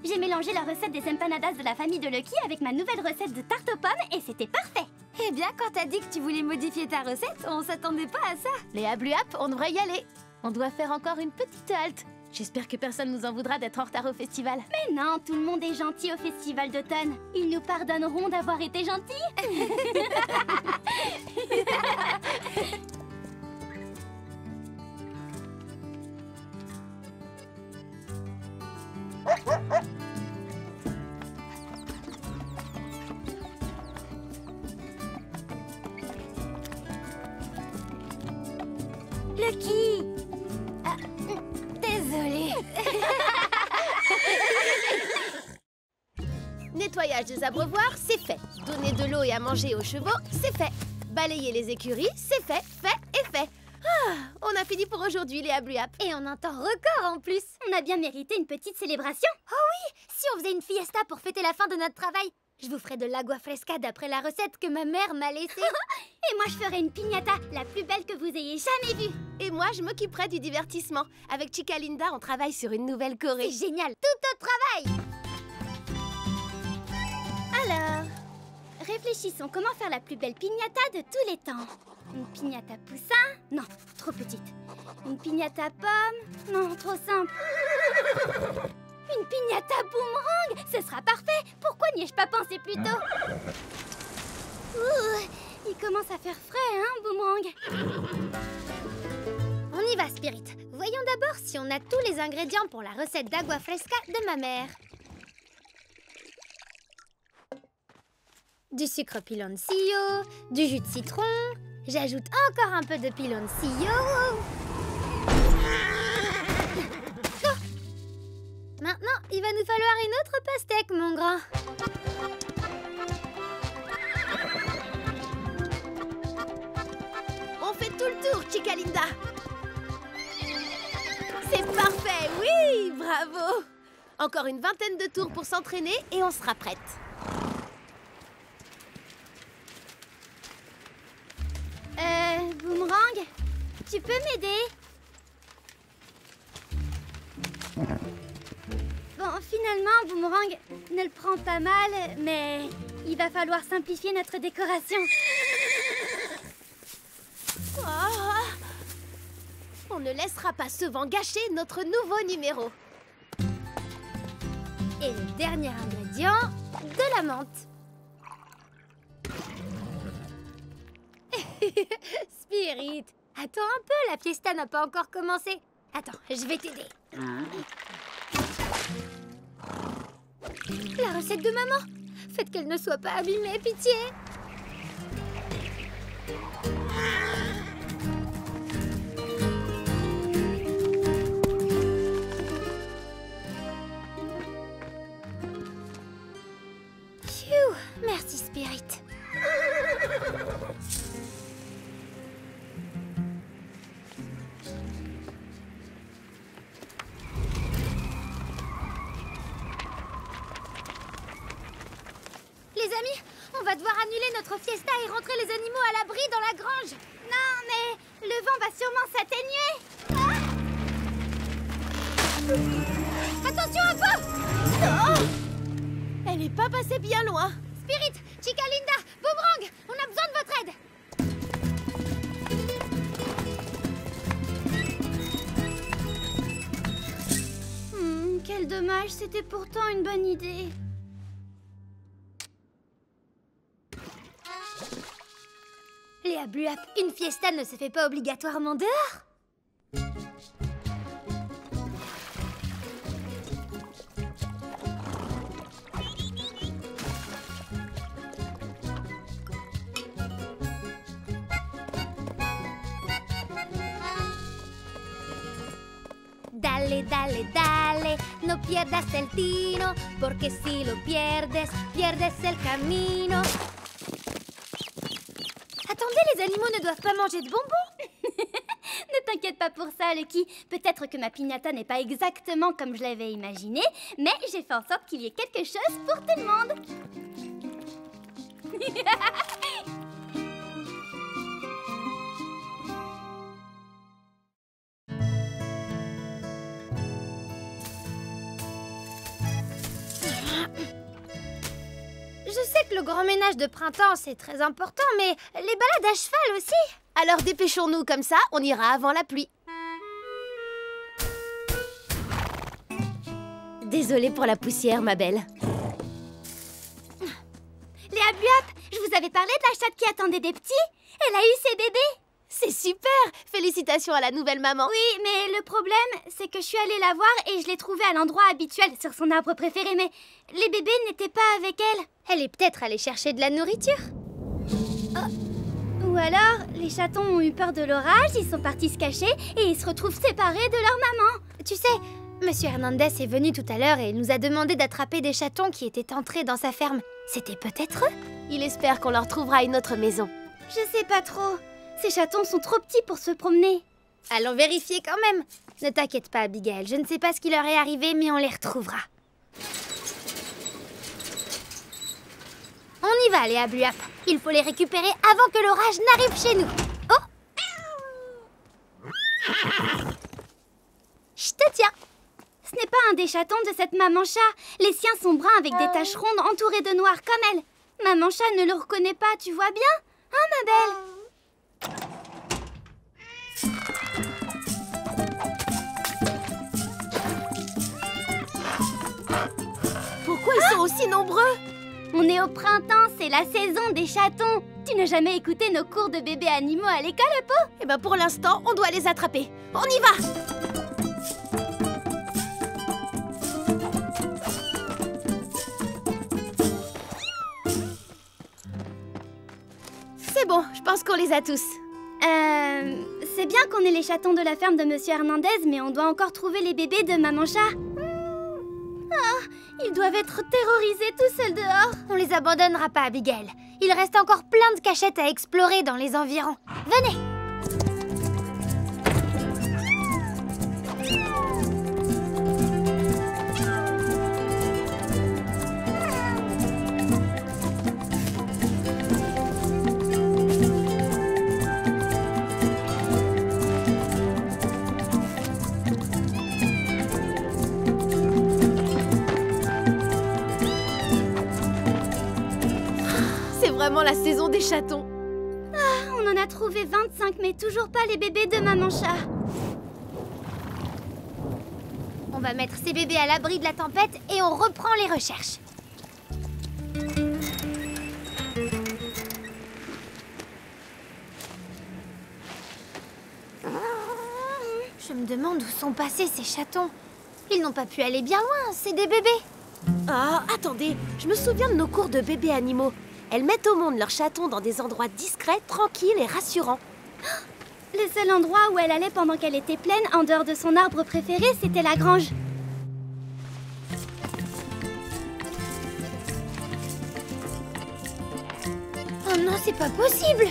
J'ai mélangé la recette des empanadas de la famille de Lucky avec ma nouvelle recette de tarte aux pommes et c'était parfait. Eh bien, quand t'as dit que tu voulais modifier ta recette, on s'attendait pas à ça. Les Bluap, on devrait y aller. On doit faire encore une petite halte. J'espère que personne nous en voudra d'être en retard au festival. Mais non, tout le monde est gentil au festival d'automne. Ils nous pardonneront d'avoir été gentils. Lucky! Ah, désolée. Nettoyage des abreuvoirs, c'est fait. Donner de l'eau et à manger aux chevaux, c'est fait. Balayer les écuries, c'est fait, fait et fait. Ah, on a fini pour aujourd'hui, Léa Bluap. Et en un temps record en plus. On a bien mérité une petite célébration. Si on faisait une fiesta pour fêter la fin de notre travail, je vous ferai de l'agua fresca d'après la recette que ma mère m'a laissée. Et moi, je ferai une piñata, la plus belle que vous ayez jamais vue. Et moi, je m'occuperai du divertissement. Avec Chica Linda, on travaille sur une nouvelle choré. C'est génial, tout au travail. Alors, réfléchissons comment faire la plus belle piñata de tous les temps. Une piñata poussin? Non, trop petite. Une piñata pomme? Non, trop simple. Une piñata boomerang? Ce sera parfait. Pourquoi n'y ai-je pas pensé plus tôt? Ouh, il commence à faire frais, hein, boomerang? On y va, Spirit. Voyons d'abord si on a tous les ingrédients pour la recette d'agua fresca de ma mère. Du sucre piloncillo, du jus de citron. J'ajoute encore un peu de piloncillo. Oh. Maintenant, il va nous falloir une autre pastèque, mon grand. On fait tout le tour, Chica Linda. C'est parfait, oui, bravo. Encore une vingtaine de tours pour s'entraîner et on sera prête. Boomerang, tu peux m'aider? Bon, finalement, Boomerang ne le prend pas mal, mais il va falloir simplifier notre décoration. Oh. On ne laissera pas ce vent gâcher notre nouveau numéro. Et le dernier ingrédient, de la menthe. Spirit, attends un peu, la fiesta n'a pas encore commencé. Attends, je vais t'aider. La recette de maman. Faites qu'elle ne soit pas abîmée, pitié. Phew, merci Spirit. Les amis, on va devoir annuler notre fiesta et rentrer les animaux à l'abri dans la grange. Non, mais le vent va sûrement s'atténuer. Attention à vous! Oh. Elle n'est pas passée bien loin. Spirit, Chica Linda, Boomerang, on a besoin de votre aide. Quel dommage, c'était pourtant une bonne idée. Léa Bluap, une fiesta ne se fait pas obligatoirement dehors. Dale, dale, dale, no pierdas el tino, porque si lo pierdes, pierdes el camino. Attendez, les animaux ne doivent pas manger de bonbons. Ne t'inquiète pas pour ça, Lucky. Peut-être que ma piñata n'est pas exactement comme je l'avais imaginé, mais j'ai fait en sorte qu'il y ait quelque chose pour tout le monde. Je sais que le grand ménage de printemps, c'est très important, mais les balades à cheval aussi. Alors dépêchons-nous, comme ça, on ira avant la pluie. Désolée pour la poussière, ma belle. Léa Buap, je vous avais parlé de la chatte qui attendait des petits. Elle a eu ses bébés. C'est super! Félicitations à la nouvelle maman. Oui, mais le problème, c'est que je suis allée la voir et je l'ai trouvée à l'endroit habituel, sur son arbre préféré, mais les bébés n'étaient pas avec elle. Elle est peut-être allée chercher de la nourriture. Ou alors, les chatons ont eu peur de l'orage, ils sont partis se cacher et ils se retrouvent séparés de leur maman. Tu sais, Monsieur Hernandez est venu tout à l'heure et il nous a demandé d'attraper des chatons qui étaient entrés dans sa ferme. C'était peut-être eux? Il espère qu'on leur trouvera une autre maison. Je sais pas trop. Ces chatons sont trop petits pour se promener. Allons vérifier quand même. Ne t'inquiète pas, Abigail. Je ne sais pas ce qui leur est arrivé, mais on les retrouvera. On y va, Léa Bluap. Il faut les récupérer avant que l'orage n'arrive chez nous. Oh! Je te tiens. Ce n'est pas un des chatons de cette maman chat. Les siens sont bruns avec des taches rondes entourées de noir comme elle. Maman chat ne le reconnaît pas, tu vois bien? Hein, ma belle? Pourquoi ils sont aussi nombreux? On est au printemps, c'est la saison des chatons. Tu n'as jamais écouté nos cours de bébés animaux à l'école, Po? Eh ben pour l'instant, on doit les attraper. On y va! C'est bon, je pense qu'on les a tous. C'est bien qu'on ait les chatons de la ferme de Monsieur Hernandez, mais on doit encore trouver les bébés de Maman Chat. Ils doivent être terrorisés tout seuls dehors. On les abandonnera pas, Abigail. Il reste encore plein de cachettes à explorer dans les environs. Venez! Vraiment la saison des chatons. On en a trouvé 25, mais toujours pas les bébés de Maman Chat. On va mettre ces bébés à l'abri de la tempête et on reprend les recherches. Je me demande où sont passés ces chatons. Ils n'ont pas pu aller bien loin, c'est des bébés. Ah, attendez, je me souviens de nos cours de bébés animaux. Elles mettent au monde leurs chatons dans des endroits discrets, tranquilles et rassurants. Le seul endroit où elle allait pendant qu'elle était pleine, en dehors de son arbre préféré, c'était la grange. Oh non, c'est pas possible!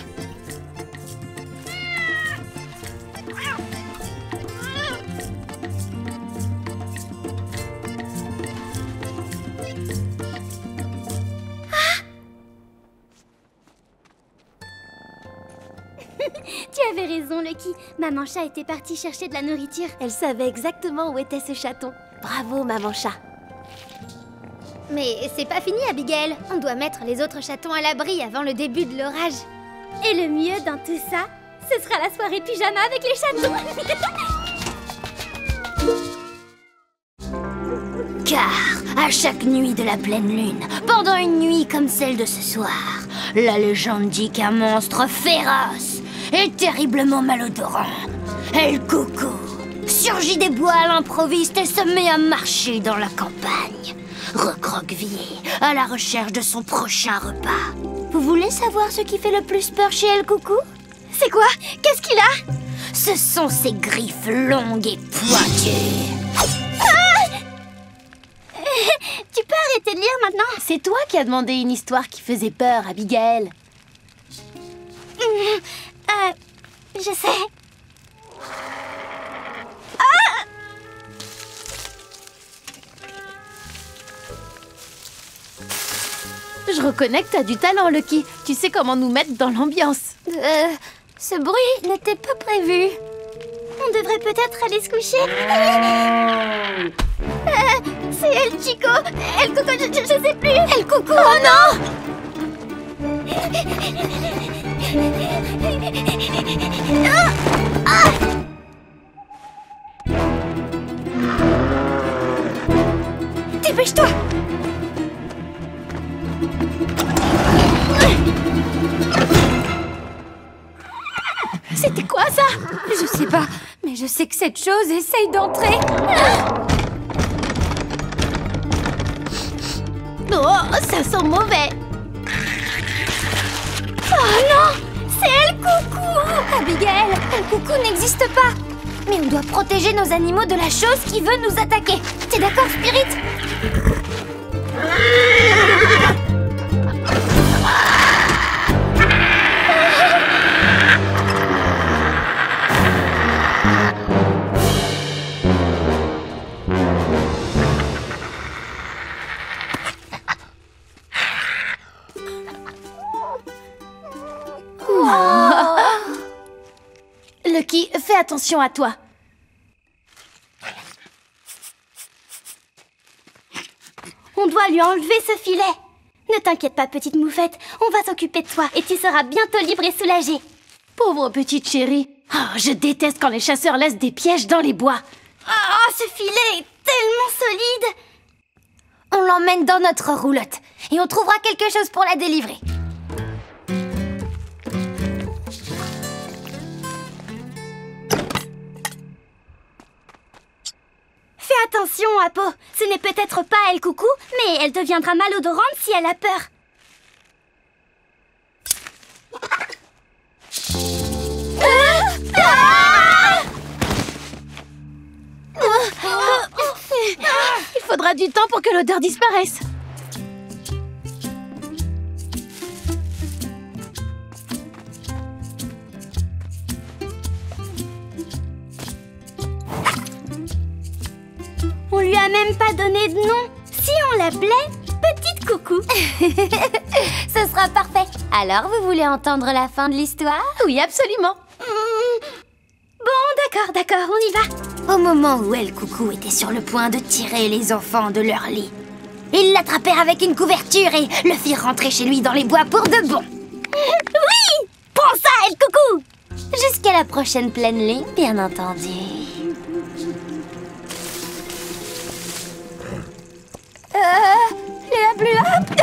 Tu avais raison, Lucky. Maman Chat était partie chercher de la nourriture. Elle savait exactement où était ce chaton. Bravo, Maman Chat. Mais c'est pas fini, Abigail. On doit mettre les autres chatons à l'abri avant le début de l'orage. Et le mieux dans tout ça, ce sera la soirée pyjama avec les chatons. Car, à chaque nuit de la pleine lune, pendant une nuit comme celle de ce soir, la légende dit qu'un monstre féroce et terriblement malodorant, El Cucu, surgit des bois à l'improviste et se met à marcher dans la campagne, recroquevillé à la recherche de son prochain repas. Vous voulez savoir ce qui fait le plus peur chez El Cucu? C'est quoi? Qu'est-ce qu'il a? Ce sont ses griffes longues et pointues. Tu peux arrêter de lire maintenant? C'est toi qui as demandé une histoire qui faisait peur, Abigail. Je sais. Je reconnais que t'as du talent, Lucky. Tu sais comment nous mettre dans l'ambiance. Ce bruit n'était pas prévu. On devrait peut-être aller se coucher. C'est El Chico. El Coco, je sais plus. El Coco. Oh non! dépêche-toi. C'était quoi ça? Je sais pas, mais je sais que cette chose essaye d'entrer. Oh, ça sent mauvais. Oh non! C'est El Coucou! Abigail, El Coucou n'existe pas. Mais on doit protéger nos animaux de la chose qui veut nous attaquer. T'es d'accord, Spirit? Lucky, fais attention à toi. On doit lui enlever ce filet. Ne t'inquiète pas, petite moufette. On va s'occuper de toi et tu seras bientôt libre et soulagée. Pauvre petite chérie. Oh, je déteste quand les chasseurs laissent des pièges dans les bois. Oh, ce filet est tellement solide. On l'emmène dans notre roulotte et on trouvera quelque chose pour la délivrer. Fais attention, Apo. Ce n'est peut-être pas El Coucou, mais elle deviendra malodorante si elle a peur. Il faudra du temps pour que l'odeur disparaisse. On lui a même pas donné de nom. Si on l'appelait Petite Coucou. Ce sera parfait. Alors, vous voulez entendre la fin de l'histoire? Oui, absolument. Bon, d'accord, on y va. Au moment où El Coucou était sur le point de tirer les enfants de leur lit, il l'attrapèrent avec une couverture et le firent rentrer chez lui dans les bois pour de bon. Oui! Prends ça, El Coucou! Jusqu'à la prochaine pleine lune, bien entendu. Léa Bluap!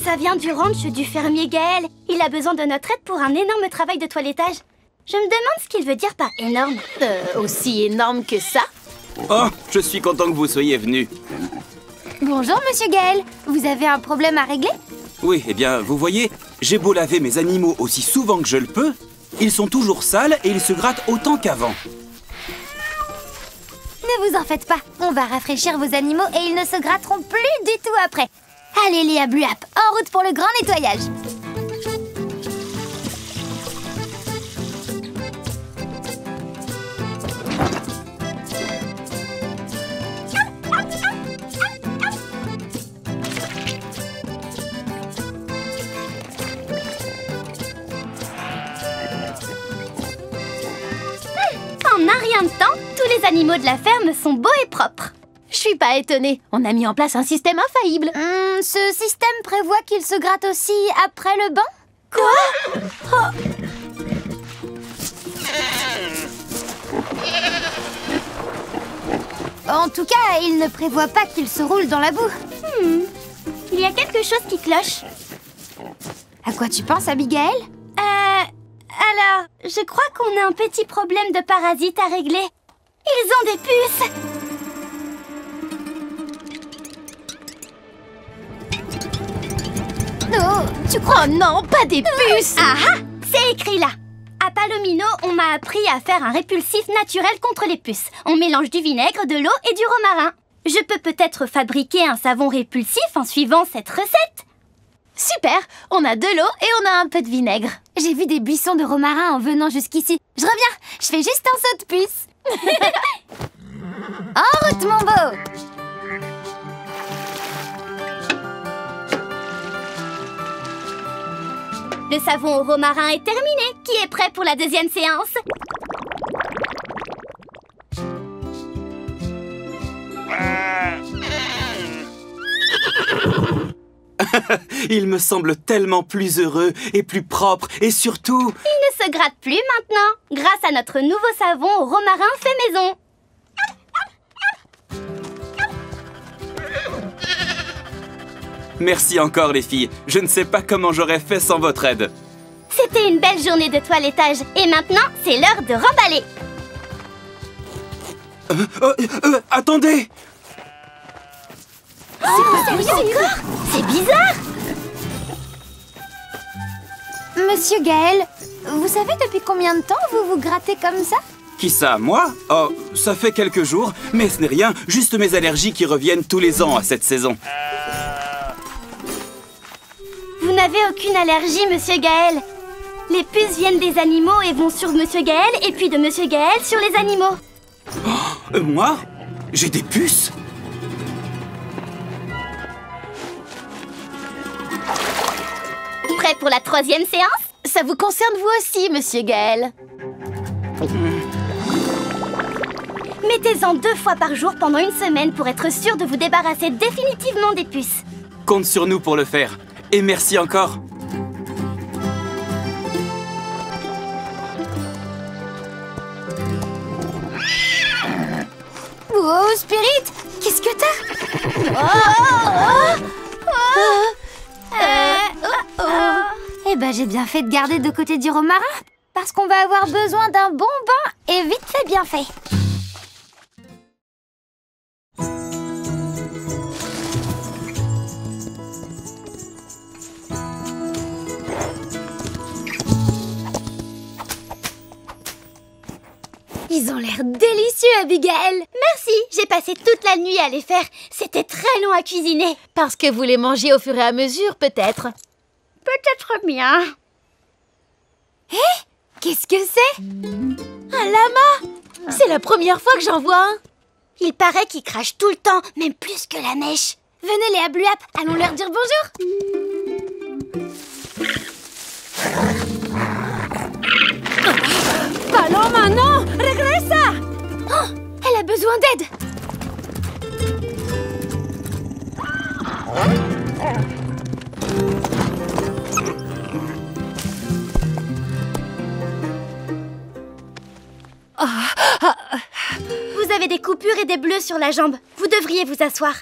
Ça vient du ranch du fermier Gaël. Il a besoin de notre aide pour un énorme travail de toilettage. Je me demande ce qu'il veut dire par énorme. Aussi énorme que ça? Oh, je suis content que vous soyez venu. Bonjour, monsieur Gaël. Vous avez un problème à régler? Oui, eh bien, vous voyez, j'ai beau laver mes animaux aussi souvent que je le peux, ils sont toujours sales et ils se grattent autant qu'avant. Ne vous en faites pas. On va rafraîchir vos animaux et ils ne se gratteront plus du tout après. Allez, Léa Bluap, en route pour le grand nettoyage. En un rien de temps, tous les animaux de la ferme sont beaux et propres. Je suis pas étonnée. On a mis en place un système infaillible. Ce système prévoit qu'ils se grattent aussi après le bain? Quoi? En tout cas, il ne prévoit pas qu'ils se roulent dans la boue. Il y a quelque chose qui cloche. À quoi tu penses, Abigail? Alors, je crois qu'on a un petit problème de parasites à régler. Ils ont des puces. Oh, tu crois? Oh non, pas des puces! Ah ah! C'est écrit là. À Palomino, on m'a appris à faire un répulsif naturel contre les puces. On mélange du vinaigre, de l'eau et du romarin. Je peux peut-être fabriquer un savon répulsif en suivant cette recette. Super! On a de l'eau et on a un peu de vinaigre. J'ai vu des buissons de romarin en venant jusqu'ici. Je reviens, je fais juste un saut de puce. En route, mon beau! Le savon au romarin est terminé. Qui est prêt pour la deuxième séance? Il me semble tellement plus heureux et plus propre et surtout... Il ne se gratte plus maintenant, grâce à notre nouveau savon au romarin fait maison. Merci encore les filles. Je ne sais pas comment j'aurais fait sans votre aide. C'était une belle journée de toilettage. Et maintenant, c'est l'heure de remballer. Attendez! C'est bizarre. Monsieur Gaël, vous savez depuis combien de temps vous vous grattez comme ça? Qui ça, moi? Oh, ça fait quelques jours, mais ce n'est rien, juste mes allergies qui reviennent tous les ans à cette saison. Vous n'avez aucune allergie, Monsieur Gaël. Les puces viennent des animaux et vont sur Monsieur Gaël, et puis de Monsieur Gaël sur les animaux. Moi? J'ai des puces? Prêt pour la 3e séance? Ça vous concerne vous aussi, Monsieur Gaël. Mettez-en 2 fois par jour pendant une semaine pour être sûr de vous débarrasser définitivement des puces. Compte sur nous pour le faire. Et merci encore. Oh, Spirit, qu'est-ce que t'as? Eh ben, j'ai bien fait de garder de côté du romarin, parce qu'on va avoir besoin d'un bon bain, et vite fait, bien fait. Ils ont l'air délicieux, Abigail. Merci, j'ai passé toute la nuit à les faire. C'était très long à cuisiner. Parce que vous les mangez au fur et à mesure, peut-être. Peut-être bien. Qu'est-ce que c'est? Un lama. C'est la première fois que j'en vois un. Il paraît qu'ils crachent tout le temps, même plus que la mèche. Venez les Abluap, allons leur dire bonjour. Paloma, non! Regressa! Oh, elle a besoin d'aide. Vous avez des coupures et des bleus sur la jambe. Vous devriez vous asseoir.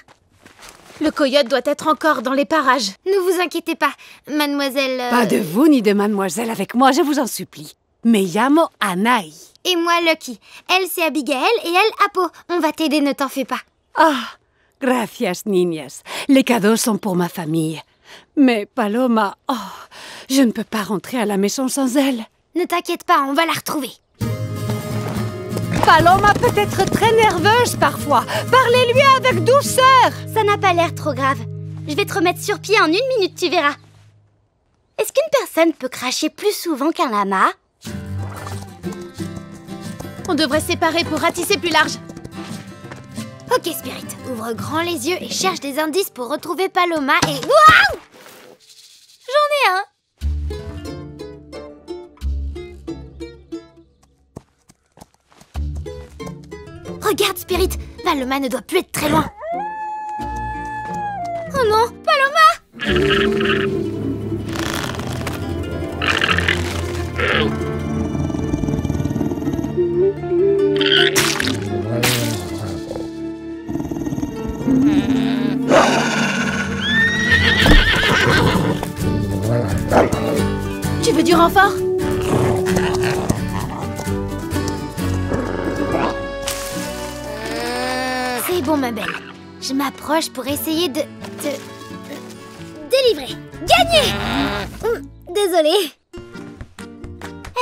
Le coyote doit être encore dans les parages. Ne vous inquiétez pas, mademoiselle... Pas de vous ni de mademoiselle avec moi, je vous en supplie. Me llamo Anaï. Et moi, Lucky. Elle, c'est Abigail et elle, Apo. On va t'aider, ne t'en fais pas. Ah, gracias, niñas. Les cadeaux sont pour ma famille. Mais Paloma, oh, je ne peux pas rentrer à la maison sans elle. Ne t'inquiète pas, on va la retrouver. Paloma peut être très nerveuse parfois. Parlez-lui avec douceur. Ça n'a pas l'air trop grave. Je vais te remettre sur pied en 1 minute, tu verras. Est-ce qu'une personne peut cracher plus souvent qu'un lama? On devrait se séparer pour ratisser plus large. Ok, Spirit, ouvre grand les yeux et cherche des indices pour retrouver Paloma et... Waouh! J'en ai un! Regarde, Spirit, Paloma ne doit plus être très loin. Oh non, Paloma! Tu veux du renfort? C'est bon, ma belle. Je m'approche pour essayer de délivrer. Gagner! Désolée.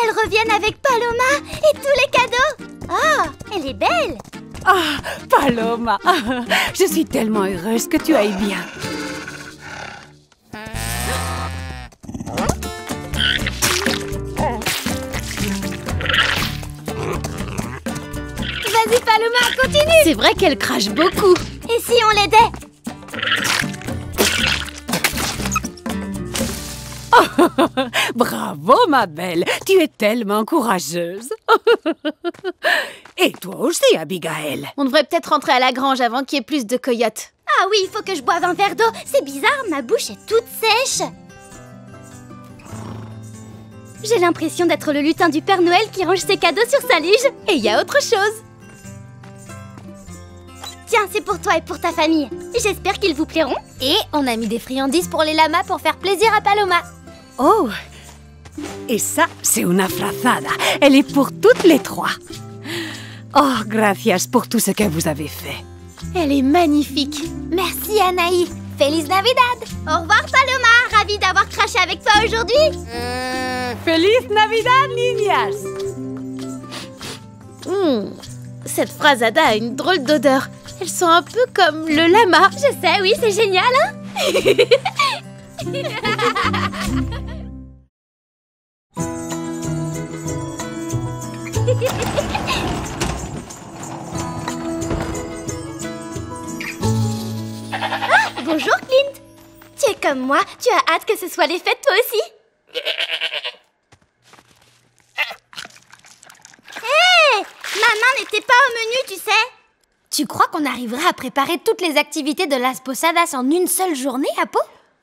Elles reviennent avec Paloma et tous les cadeaux. Oh, elle est belle. Ah, Paloma, je suis tellement heureuse que tu ailles bien. Vas-y, Paloma, continue! C'est vrai qu'elle crache beaucoup. Et si on l'aidait? Bravo, ma belle, tu es tellement courageuse. Et toi aussi, Abigail. On devrait peut-être rentrer à la grange avant qu'il y ait plus de coyotes. Ah oui, il faut que je boive un verre d'eau. C'est bizarre, ma bouche est toute sèche. J'ai l'impression d'être le lutin du Père Noël qui range ses cadeaux sur sa luge. Et il y a autre chose. Tiens, c'est pour toi et pour ta famille. J'espère qu'ils vous plairont. Et on a mis des friandises pour les lamas pour faire plaisir à Paloma. Oh, et ça, c'est una frazada. Elle est pour toutes les trois. Oh, gracias pour tout ce que vous avez fait. Elle est magnifique. Merci Anaï. Feliz Navidad. Au revoir, Paloma. Ravie d'avoir craché avec toi aujourd'hui. Feliz Navidad, niñas. Cette frazada a une drôle d'odeur. Elle sent un peu comme le lama. Je sais, oui, c'est génial, hein. Bonjour, Clint. Tu es comme moi, tu as hâte que ce soit les fêtes toi aussi. Hé, maman n'était pas au menu, tu sais. Tu crois qu'on arrivera à préparer toutes les activités de Las Posadas en une seule journée, Apo?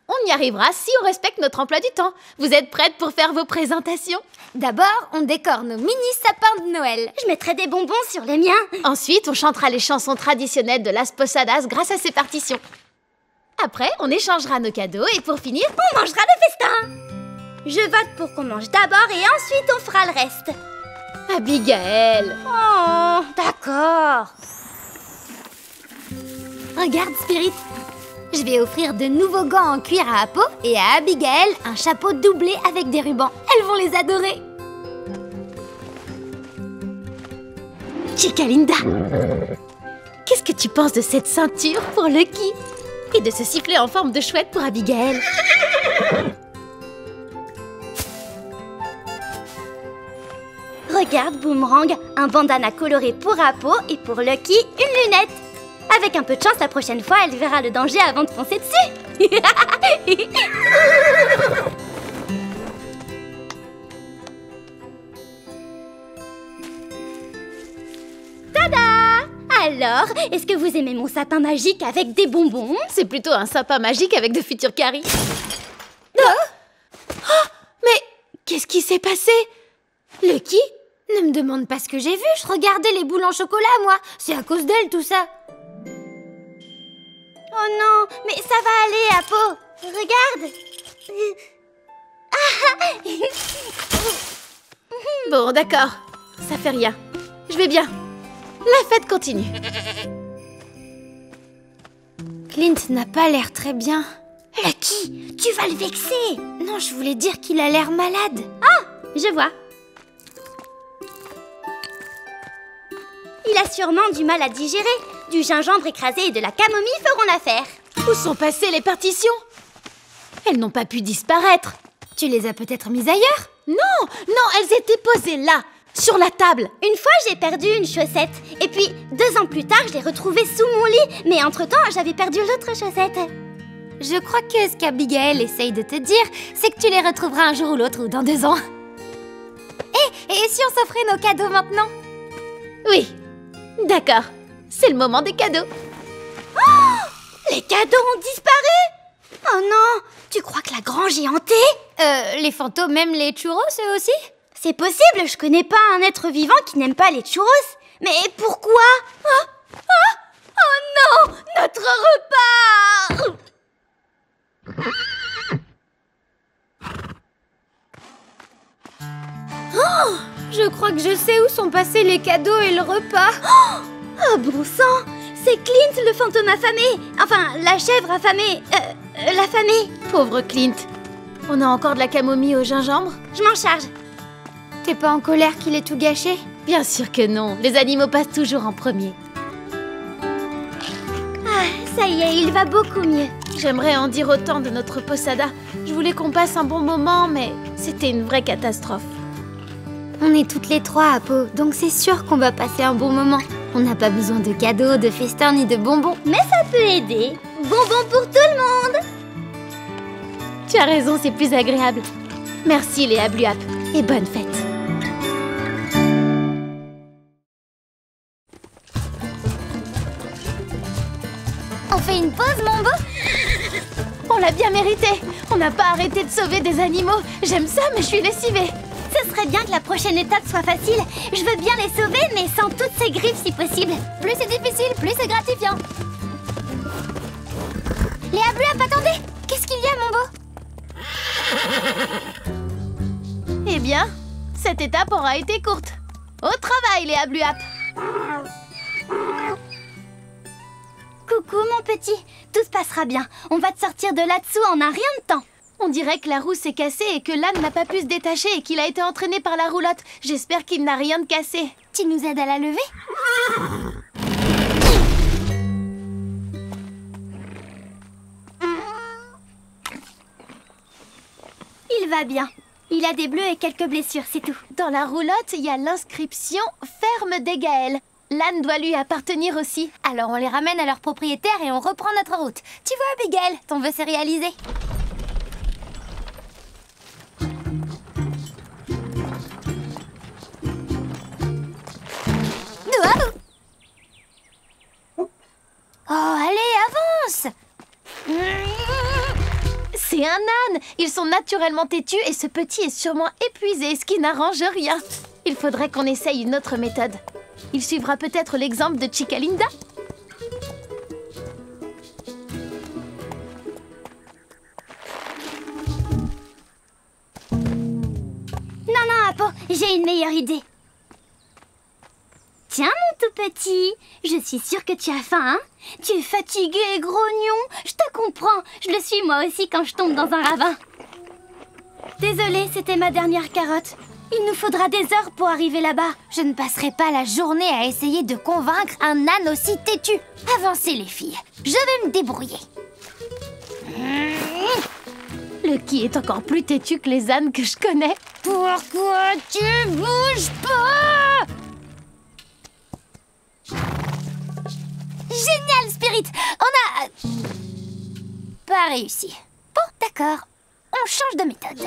On y arrivera si on respecte notre emploi du temps. Vous êtes prêtes pour faire vos présentations? D'abord, on décore nos mini sapins de Noël. Je mettrai des bonbons sur les miens. Ensuite, on chantera les chansons traditionnelles de Las Posadas grâce à ces partitions. Après, on échangera nos cadeaux et pour finir, On mangera le festin. Je vote pour qu'on mange d'abord et ensuite on fera le reste. Abigail. Oh, d'accord. Regarde, Spirit. Je vais offrir de nouveaux gants en cuir à Apo et à Abigail un chapeau doublé avec des rubans. Elles vont les adorer. Chica Linda, qu'est-ce que tu penses de cette ceinture pour Lucky? Et de ce sifflet en forme de chouette pour Abigail? Regarde, Boomerang, un bandana coloré pour Apo et pour Lucky, une lunette. Avec un peu de chance, la prochaine fois, elle verra le danger avant de foncer dessus. Tada! Alors, est-ce que vous aimez mon sapin magique avec des bonbons? C'est plutôt un sapin magique avec de futurs caries. Oh, mais qu'est-ce qui s'est passé? Lucky? Ne me demande pas ce que j'ai vu, je regardais les boules en chocolat, moi. C'est à cause d'elle, tout ça. Oh non, mais ça va aller, Apo. Regarde. Bon, d'accord. Ça fait rien. Je vais bien. La fête continue. Clint n'a pas l'air très bien. Lucky, tu vas le vexer. Non, je voulais dire qu'il a l'air malade. Je vois. Il a sûrement du mal à digérer. Du gingembre écrasé et de la camomille feront l'affaire. Où sont passées les partitions? Elles n'ont pas pu disparaître. Tu les as peut-être mises ailleurs? Non, elles étaient posées là, sur la table. Une fois, j'ai perdu une chaussette. Et puis, 2 ans plus tard, je l'ai retrouvée sous mon lit. Mais entre-temps, j'avais perdu l'autre chaussette. Je crois que ce qu'Abigail essaye de te dire, c'est que tu les retrouveras un jour ou l'autre ou dans 2 ans. Et si on s'offrait nos cadeaux maintenant? Oui, d'accord. C'est le moment des cadeaux. Les cadeaux ont disparu. Oh non, tu crois que la grange est hantée? Les fantômes aiment les churros, eux aussi? C'est possible, je connais pas un être vivant qui n'aime pas les churros. Mais pourquoi? Oh non, notre repas! Je crois que je sais où sont passés les cadeaux et le repas. Oh bon sang, c'est Clint le fantôme affamé. Enfin, la chèvre affamée. L'affamé. Pauvre Clint. On a encore de la camomille au gingembre? Je m'en charge. T'es pas en colère qu'il ait tout gâché? Bien sûr que non. Les animaux passent toujours en premier. Ah, ça y est, il va beaucoup mieux. J'aimerais en dire autant de notre posada. Je voulais qu'on passe un bon moment, mais c'était une vraie catastrophe. On est toutes les 3 à Pau, donc c'est sûr qu'on va passer un bon moment. On n'a pas besoin de cadeaux, de festins ni de bonbons. Mais ça peut aider. Bonbons pour tout le monde. Tu as raison, c'est plus agréable. Merci Léa Bluap et bonne fête. On fait une pause, mon beau? On l'a bien mérité. On n'a pas arrêté de sauver des animaux. J'aime ça, mais je suis lessivée. Ce serait bien que la prochaine étape soit facile. Je veux bien les sauver, mais sans toutes ces griffes si possible. Plus c'est difficile, plus c'est gratifiant. Léa Bluap, attendez! Qu'est-ce qu'il y a, mon beau? Eh bien, cette étape aura été courte. Au travail, Léa Bluap. Coucou, mon petit. Tout se passera bien. On va te sortir de là-dessous en un rien de temps. On dirait que la roue s'est cassée et que l'âne n'a pas pu se détacher et qu'il a été entraîné par la roulotte. J'espère qu'il n'a rien de cassé. Tu nous aides à la lever? Il va bien. Il a des bleus et quelques blessures, c'est tout. Dans la roulotte, il y a l'inscription « Ferme des Gaëls ». L'âne doit lui appartenir aussi. Alors on les ramène à leur propriétaire et on reprend notre route. Tu vois, Abigail, ton vœu s'est réalisé. Oh, allez, avance! C'est un âne. Ils sont naturellement têtus et ce petit est sûrement épuisé, ce qui n'arrange rien. Il faudrait qu'on essaye une autre méthode. Il suivra peut-être l'exemple de Chicalinda. Non, Apo, j'ai une meilleure idée. Tiens, mon tout petit, je suis sûre que tu as faim, hein? Tu es fatigué et grognon. Je te comprends, je le suis moi aussi quand je tombe dans un ravin. Désolée, c'était ma dernière carotte. Il nous faudra des heures pour arriver là-bas. Je ne passerai pas la journée à essayer de convaincre un âne aussi têtu. Avancez les filles, je vais me débrouiller. Le qui est encore plus têtu que les ânes que je connais. Pourquoi tu bouges pas? Génial, Spirit! On a... pas réussi. Bon, d'accord. On change de méthode.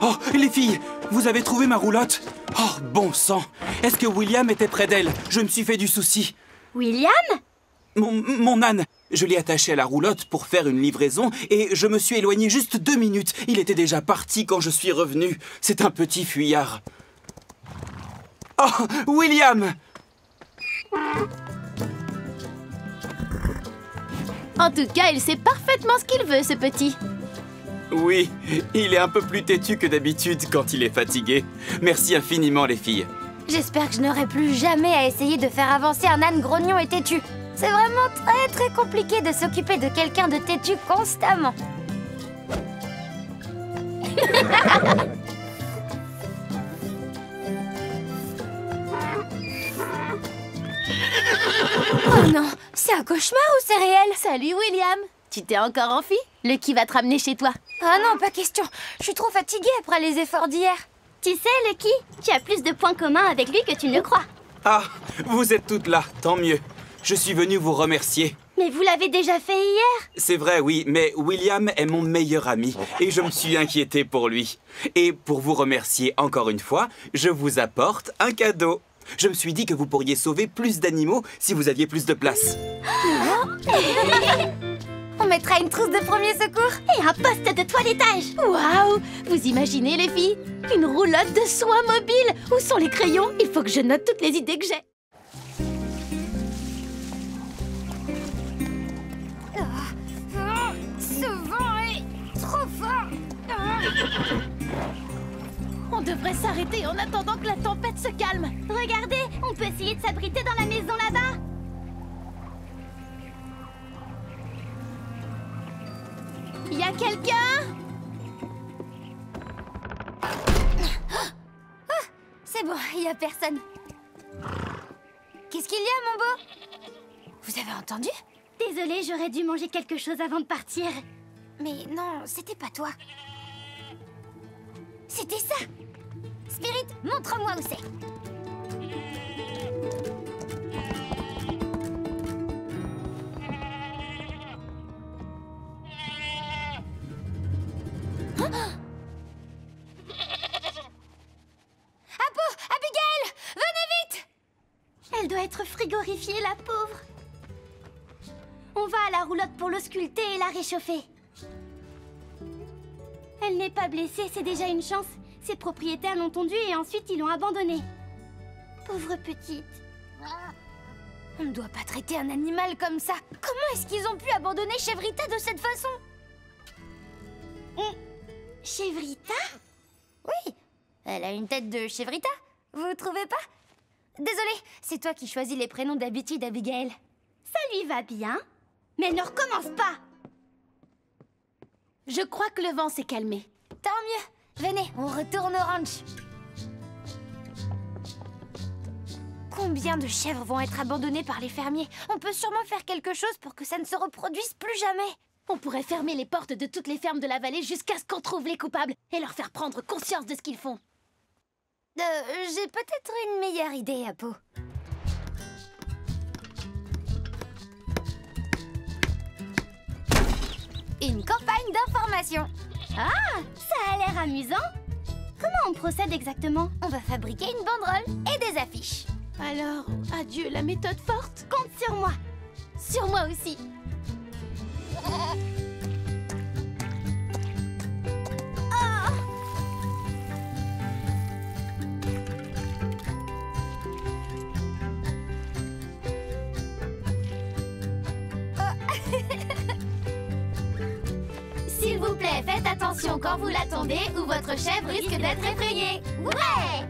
Oh, les filles, vous avez trouvé ma roulotte? Oh, bon sang! Est-ce que William était près d'elle? Je me suis fait du souci. William? Mon âne, je l'ai attaché à la roulotte pour faire une livraison et je me suis éloigné juste 2 minutes. Il était déjà parti quand je suis revenu. C'est un petit fuyard. Oh, William! En tout cas, il sait parfaitement ce qu'il veut, ce petit. Oui, il est un peu plus têtu que d'habitude quand il est fatigué. Merci infiniment, les filles. J'espère que je n'aurai plus jamais à essayer de faire avancer un âne grognon et têtu. C'est vraiment très compliqué de s'occuper de quelqu'un de têtu constamment. Oh non, c'est un cauchemar ou c'est réel? Salut, William. Tu t'es encore enfui? Le qui va te ramener chez toi. Ah non, pas question. Je suis trop fatiguée après les efforts d'hier. Tu sais, Lucky, tu as plus de points communs avec lui que tu ne le crois. Ah, vous êtes toutes là, tant mieux. Je suis venu vous remercier. Mais vous l'avez déjà fait hier. C'est vrai, oui, mais William est mon meilleur ami et je me suis inquiété pour lui. Et pour vous remercier encore une fois, je vous apporte un cadeau. Je me suis dit que vous pourriez sauver plus d'animaux si vous aviez plus de place. On mettra une trousse de premier secours. Et un poste de toilettage. Waouh! Vous imaginez, les filles? Une roulotte de soins mobile! Où sont les crayons? Il faut que je note toutes les idées que j'ai. Ce vent est trop fort. On devrait s'arrêter en attendant que la tempête se calme. Regardez, on peut essayer de s'abriter dans la maison là-bas. Y a quelqu'un? C'est bon, il n'y a personne. Qu'est-ce qu'il y a, mon beau? Vous avez entendu? Désolée, j'aurais dû manger quelque chose avant de partir. Mais non, c'était pas toi. C'était ça. Spirit, montre-moi où c'est. Elle doit être être frigorifiée, la pauvre. On va à la roulotte pour l'ausculter et la réchauffer. Elle n'est pas blessée, c'est déjà une chance. Ses propriétaires l'ont tondue et ensuite ils l'ont abandonnée. Pauvre petite. On ne doit pas traiter un animal comme ça. Comment est-ce qu'ils ont pu abandonner Chevrita de cette façon? Chevrita? Oui, elle a une tête de Chevrita, vous trouvez pas? Désolée, c'est toi qui choisis les prénoms d'habitude, Abigail. Ça lui va bien. Mais ne recommence pas. Je crois que le vent s'est calmé. Tant mieux. Venez, on retourne au ranch. Combien de chèvres vont être abandonnées par les fermiers? On peut sûrement faire quelque chose pour que ça ne se reproduise plus jamais. On pourrait fermer les portes de toutes les fermes de la vallée jusqu'à ce qu'on trouve les coupables et leur faire prendre conscience de ce qu'ils font. J'ai peut-être une meilleure idée, Apo. Une campagne d'information. Ah, ça a l'air amusant. Comment on procède exactement? On va fabriquer une banderole et des affiches. Alors, adieu la méthode forte. Compte sur moi. Sur moi aussi. S'il vous plaît, faites attention quand vous l'attendez ou votre chèvre risque d'être effrayée. Ouais!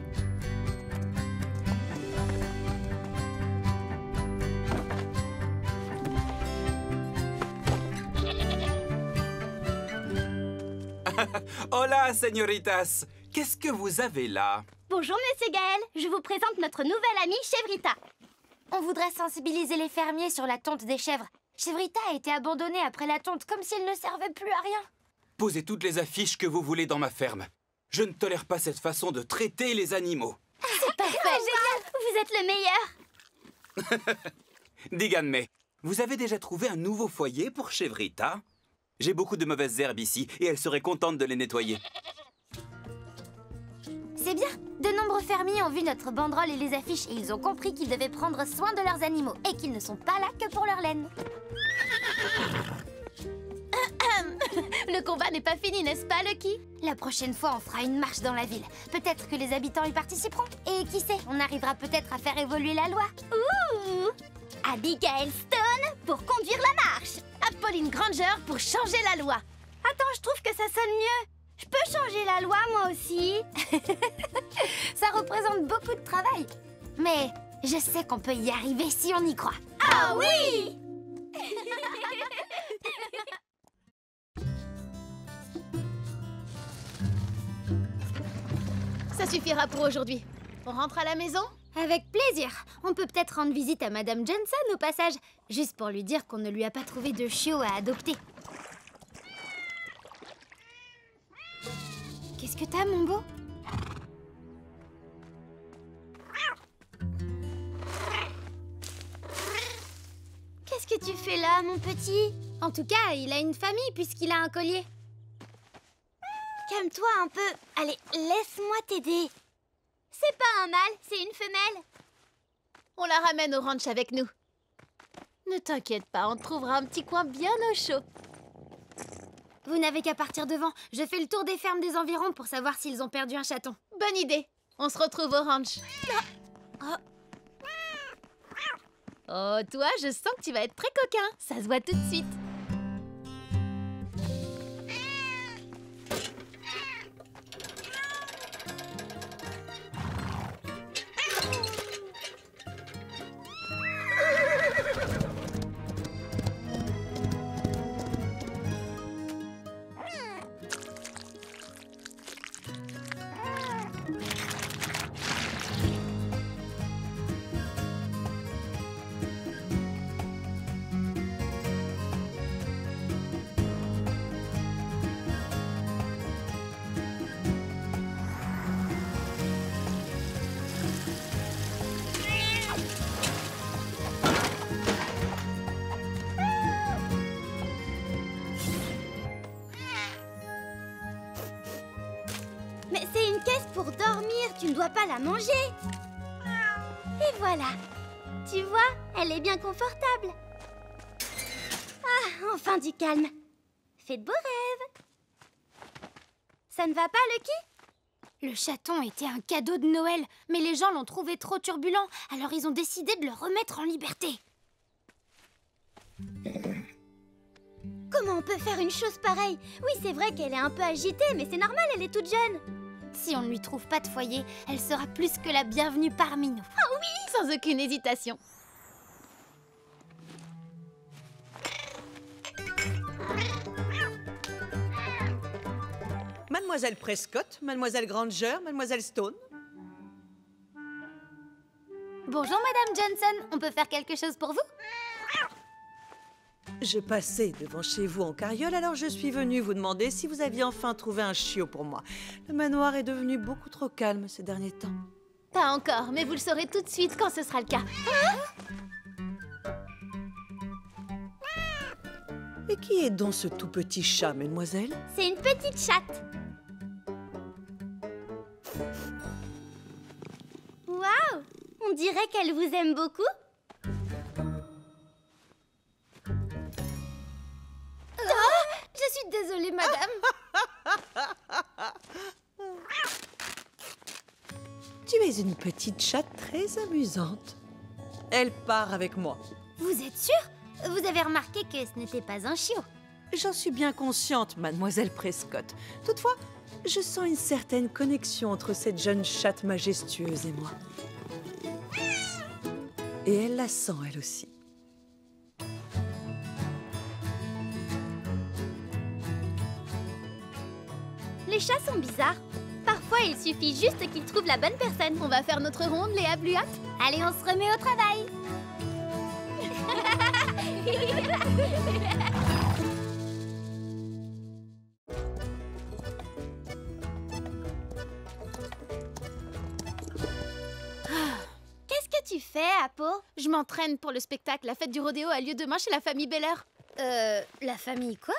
Hola, señoritas. Qu'est-ce que vous avez là? Bonjour, Monsieur Gaël. Je vous présente notre nouvelle amie, Chevrita. On voudrait sensibiliser les fermiers sur la tonte des chèvres. Chevrita a été abandonnée après la tonte, comme si elle ne servait plus à rien. Posez toutes les affiches que vous voulez dans ma ferme. Je ne tolère pas cette façon de traiter les animaux. C'est parfait. Génial. Vous êtes le meilleur. Díganme, vous avez déjà trouvé un nouveau foyer pour Chevrita? J'ai beaucoup de mauvaises herbes ici et elle serait contente de les nettoyer. C'est bien. De nombreux fermiers ont vu notre banderole et les affiches et ils ont compris qu'ils devaient prendre soin de leurs animaux et qu'ils ne sont pas là que pour leur laine. Le combat n'est pas fini, n'est-ce pas, Lucky? La prochaine fois, on fera une marche dans la ville. Peut-être que les habitants y participeront. Et qui sait, on arrivera peut-être à faire évoluer la loi. Ouh! Abigail Stone pour conduire la marche. Apolline Granger pour changer la loi. Attends, je trouve que ça sonne mieux. Je peux changer la loi, moi aussi. Ça représente beaucoup de travail. Mais je sais qu'on peut y arriver si on y croit. Ah oui! Ça suffira pour aujourd'hui. On rentre à la maison? Avec plaisir. On peut peut-être rendre visite à Madame Johnson au passage, juste pour lui dire qu'on ne lui a pas trouvé de chiot à adopter. Qu'est-ce que t'as, mon beau? Qu'est-ce que tu fais là, mon petit? En tout cas, il a une famille puisqu'il a un collier. Calme-toi un peu. Allez, laisse-moi t'aider. C'est pas un mâle, c'est une femelle. On la ramène au ranch avec nous. Ne t'inquiète pas, on trouvera un petit coin bien au chaud. Vous n'avez qu'à partir devant. Je fais le tour des fermes des environs pour savoir s'ils ont perdu un chaton. Bonne idée. On se retrouve au ranch. Oh, toi, je sens que tu vas être très coquin. Ça se voit tout de suite. Mais c'est une caisse pour dormir, tu ne dois pas la manger. Et voilà. Tu vois, elle est bien confortable. Ah, enfin du calme. Fais de beaux rêves. Ça ne va pas, Lucky? Le chaton était un cadeau de Noël, mais les gens l'ont trouvé trop turbulent, alors ils ont décidé de le remettre en liberté. Comment on peut faire une chose pareille? Oui, c'est vrai qu'elle est un peu agitée, mais c'est normal, elle est toute jeune. Si on ne lui trouve pas de foyer, elle sera plus que la bienvenue parmi nous. Sans aucune hésitation. Mademoiselle Prescott, Mademoiselle Granger, Mademoiselle Stone. Bonjour Madame Johnson, on peut faire quelque chose pour vous? Je passais devant chez vous en carriole, alors je suis venue vous demander si vous aviez enfin trouvé un chiot pour moi. Le manoir est devenu beaucoup trop calme ces derniers temps. Pas encore, mais vous le saurez tout de suite quand ce sera le cas. Et qui est donc ce tout petit chat, mademoiselle? C'est une petite chatte. Waouh! On dirait qu'elle vous aime beaucoup. Je suis désolée, madame. Tu es une petite chatte très amusante. Elle part avec moi. Vous êtes sûre? Vous avez remarqué que ce n'était pas un chiot. J'en suis bien consciente, mademoiselle Prescott. Toutefois, je sens une certaine connexion entre cette jeune chatte majestueuse et moi. Et elle la sent, elle aussi. Les chats sont bizarres. Parfois, il suffit juste qu'ils trouvent la bonne personne. On va faire notre ronde, Léa Bluat. Allez, on se remet au travail. Qu'est-ce que tu fais, Apo? Je m'entraîne pour le spectacle. La fête du rodéo a lieu demain chez la famille Beller. La famille quoi?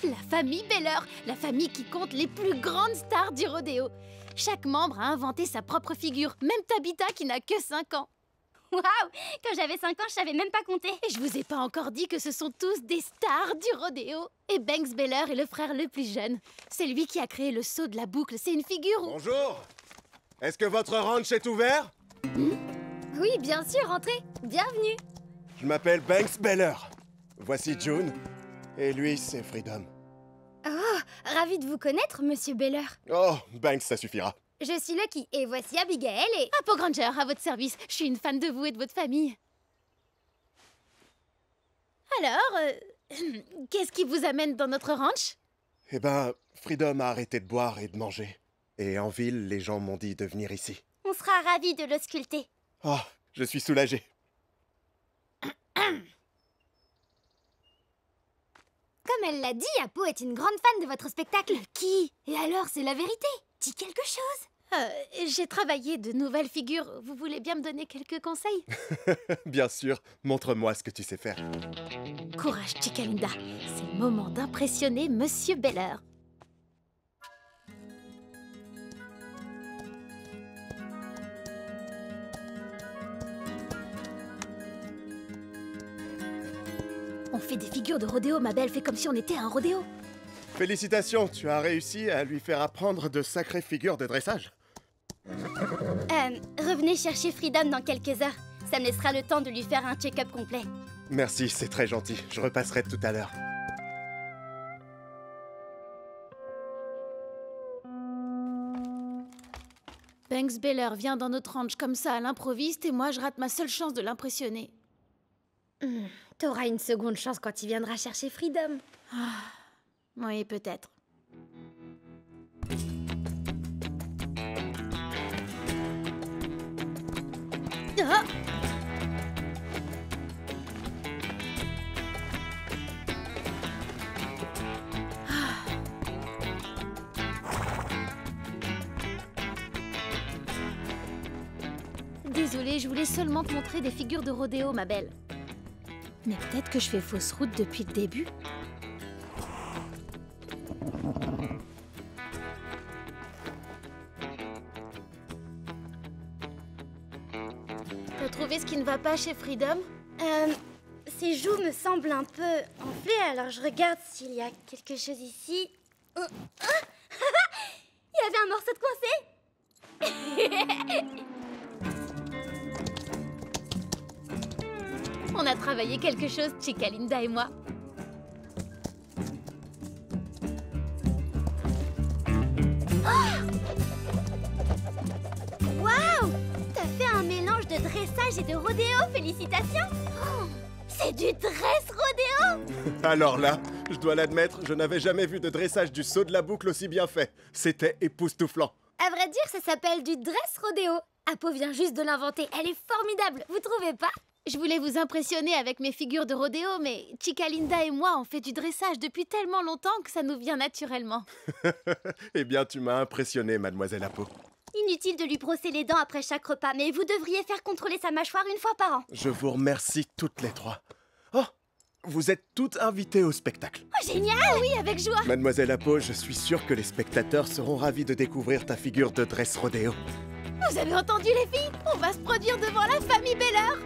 La famille Beller, la famille qui compte les plus grandes stars du rodéo. Chaque membre a inventé sa propre figure, même Tabitha qui n'a que 5 ans. Waouh! Quand j'avais 5 ans, je savais même pas compter. Et je vous ai pas encore dit que ce sont tous des stars du rodéo. Et Banks Beller est le frère le plus jeune. C'est lui qui a créé le saut de la boucle. C'est une figure où... Bonjour. Est-ce que votre ranch est ouvert? Oui, bien sûr, entrez. Bienvenue. Je m'appelle Banks Beller. Voici June. Et lui, c'est Freedom. Ravi de vous connaître, Monsieur Beller. Oh, Banks, ça suffira. Je suis Lucky et voici Abigail et... Apo Granger, à votre service. Je suis une fan de vous et de votre famille. Alors, qu'est-ce qui vous amène dans notre ranch? Eh ben, Freedom a arrêté de boire et de manger. Et en ville, les gens m'ont dit de venir ici. On sera ravis de l'ausculter. Oh, je suis soulagé. Comme elle l'a dit, Apo est une grande fan de votre spectacle. Qui? Et alors, c'est la vérité. Dis quelque chose. J'ai travaillé de nouvelles figures. Vous voulez bien me donner quelques conseils? Bien sûr, montre-moi ce que tu sais faire. Courage, Chikalinda. C'est le moment d'impressionner Monsieur Beller. On fait des figures de rodéo, ma belle. Fais comme si on était à un rodéo. Félicitations, tu as réussi à lui faire apprendre de sacrées figures de dressage. Revenez chercher Freedom dans quelques heures. Ça me laissera le temps de lui faire un check-up complet. Merci, c'est très gentil. Je repasserai tout à l'heure. Banks Beller vient dans notre ranch comme ça à l'improviste et moi je rate ma seule chance de l'impressionner. T'auras une seconde chance quand il viendra chercher Freedom. Oui, peut-être. Ah! Désolée, je voulais seulement te montrer des figures de rodéo, ma belle. Mais peut-être que je fais fausse route depuis le début. trouvé ce qui ne va pas chez Freedom? Ses joues me semblent un peu enflées, alors je regarde s'il y a quelque chose ici. Il y avait un morceau de coincé. On a travaillé quelque chose, Chica Linda et moi. Waouh! T'as fait un mélange de dressage et de rodéo, félicitations! Oh, c'est du dress rodéo! Alors là, je dois l'admettre, je n'avais jamais vu de dressage du saut de la boucle aussi bien fait. C'était époustouflant. À vrai dire, ça s'appelle du dress rodéo. Apo vient juste de l'inventer, elle est formidable, vous trouvez pas? Je voulais vous impressionner avec mes figures de rodéo, mais Chica Linda et moi, on fait du dressage depuis tellement longtemps que ça nous vient naturellement. Eh bien, tu m'as impressionné, mademoiselle Apo. Inutile de lui brosser les dents après chaque repas, mais vous devriez faire contrôler sa mâchoire une fois par an. Je vous remercie toutes les trois. Oh, vous êtes toutes invitées au spectacle. Oh, génial! Oui, avec joie. Mademoiselle Apo, je suis sûr que les spectateurs seront ravis de découvrir ta figure de dress rodéo. Vous avez entendu, les filles? On va se produire devant la famille Beller.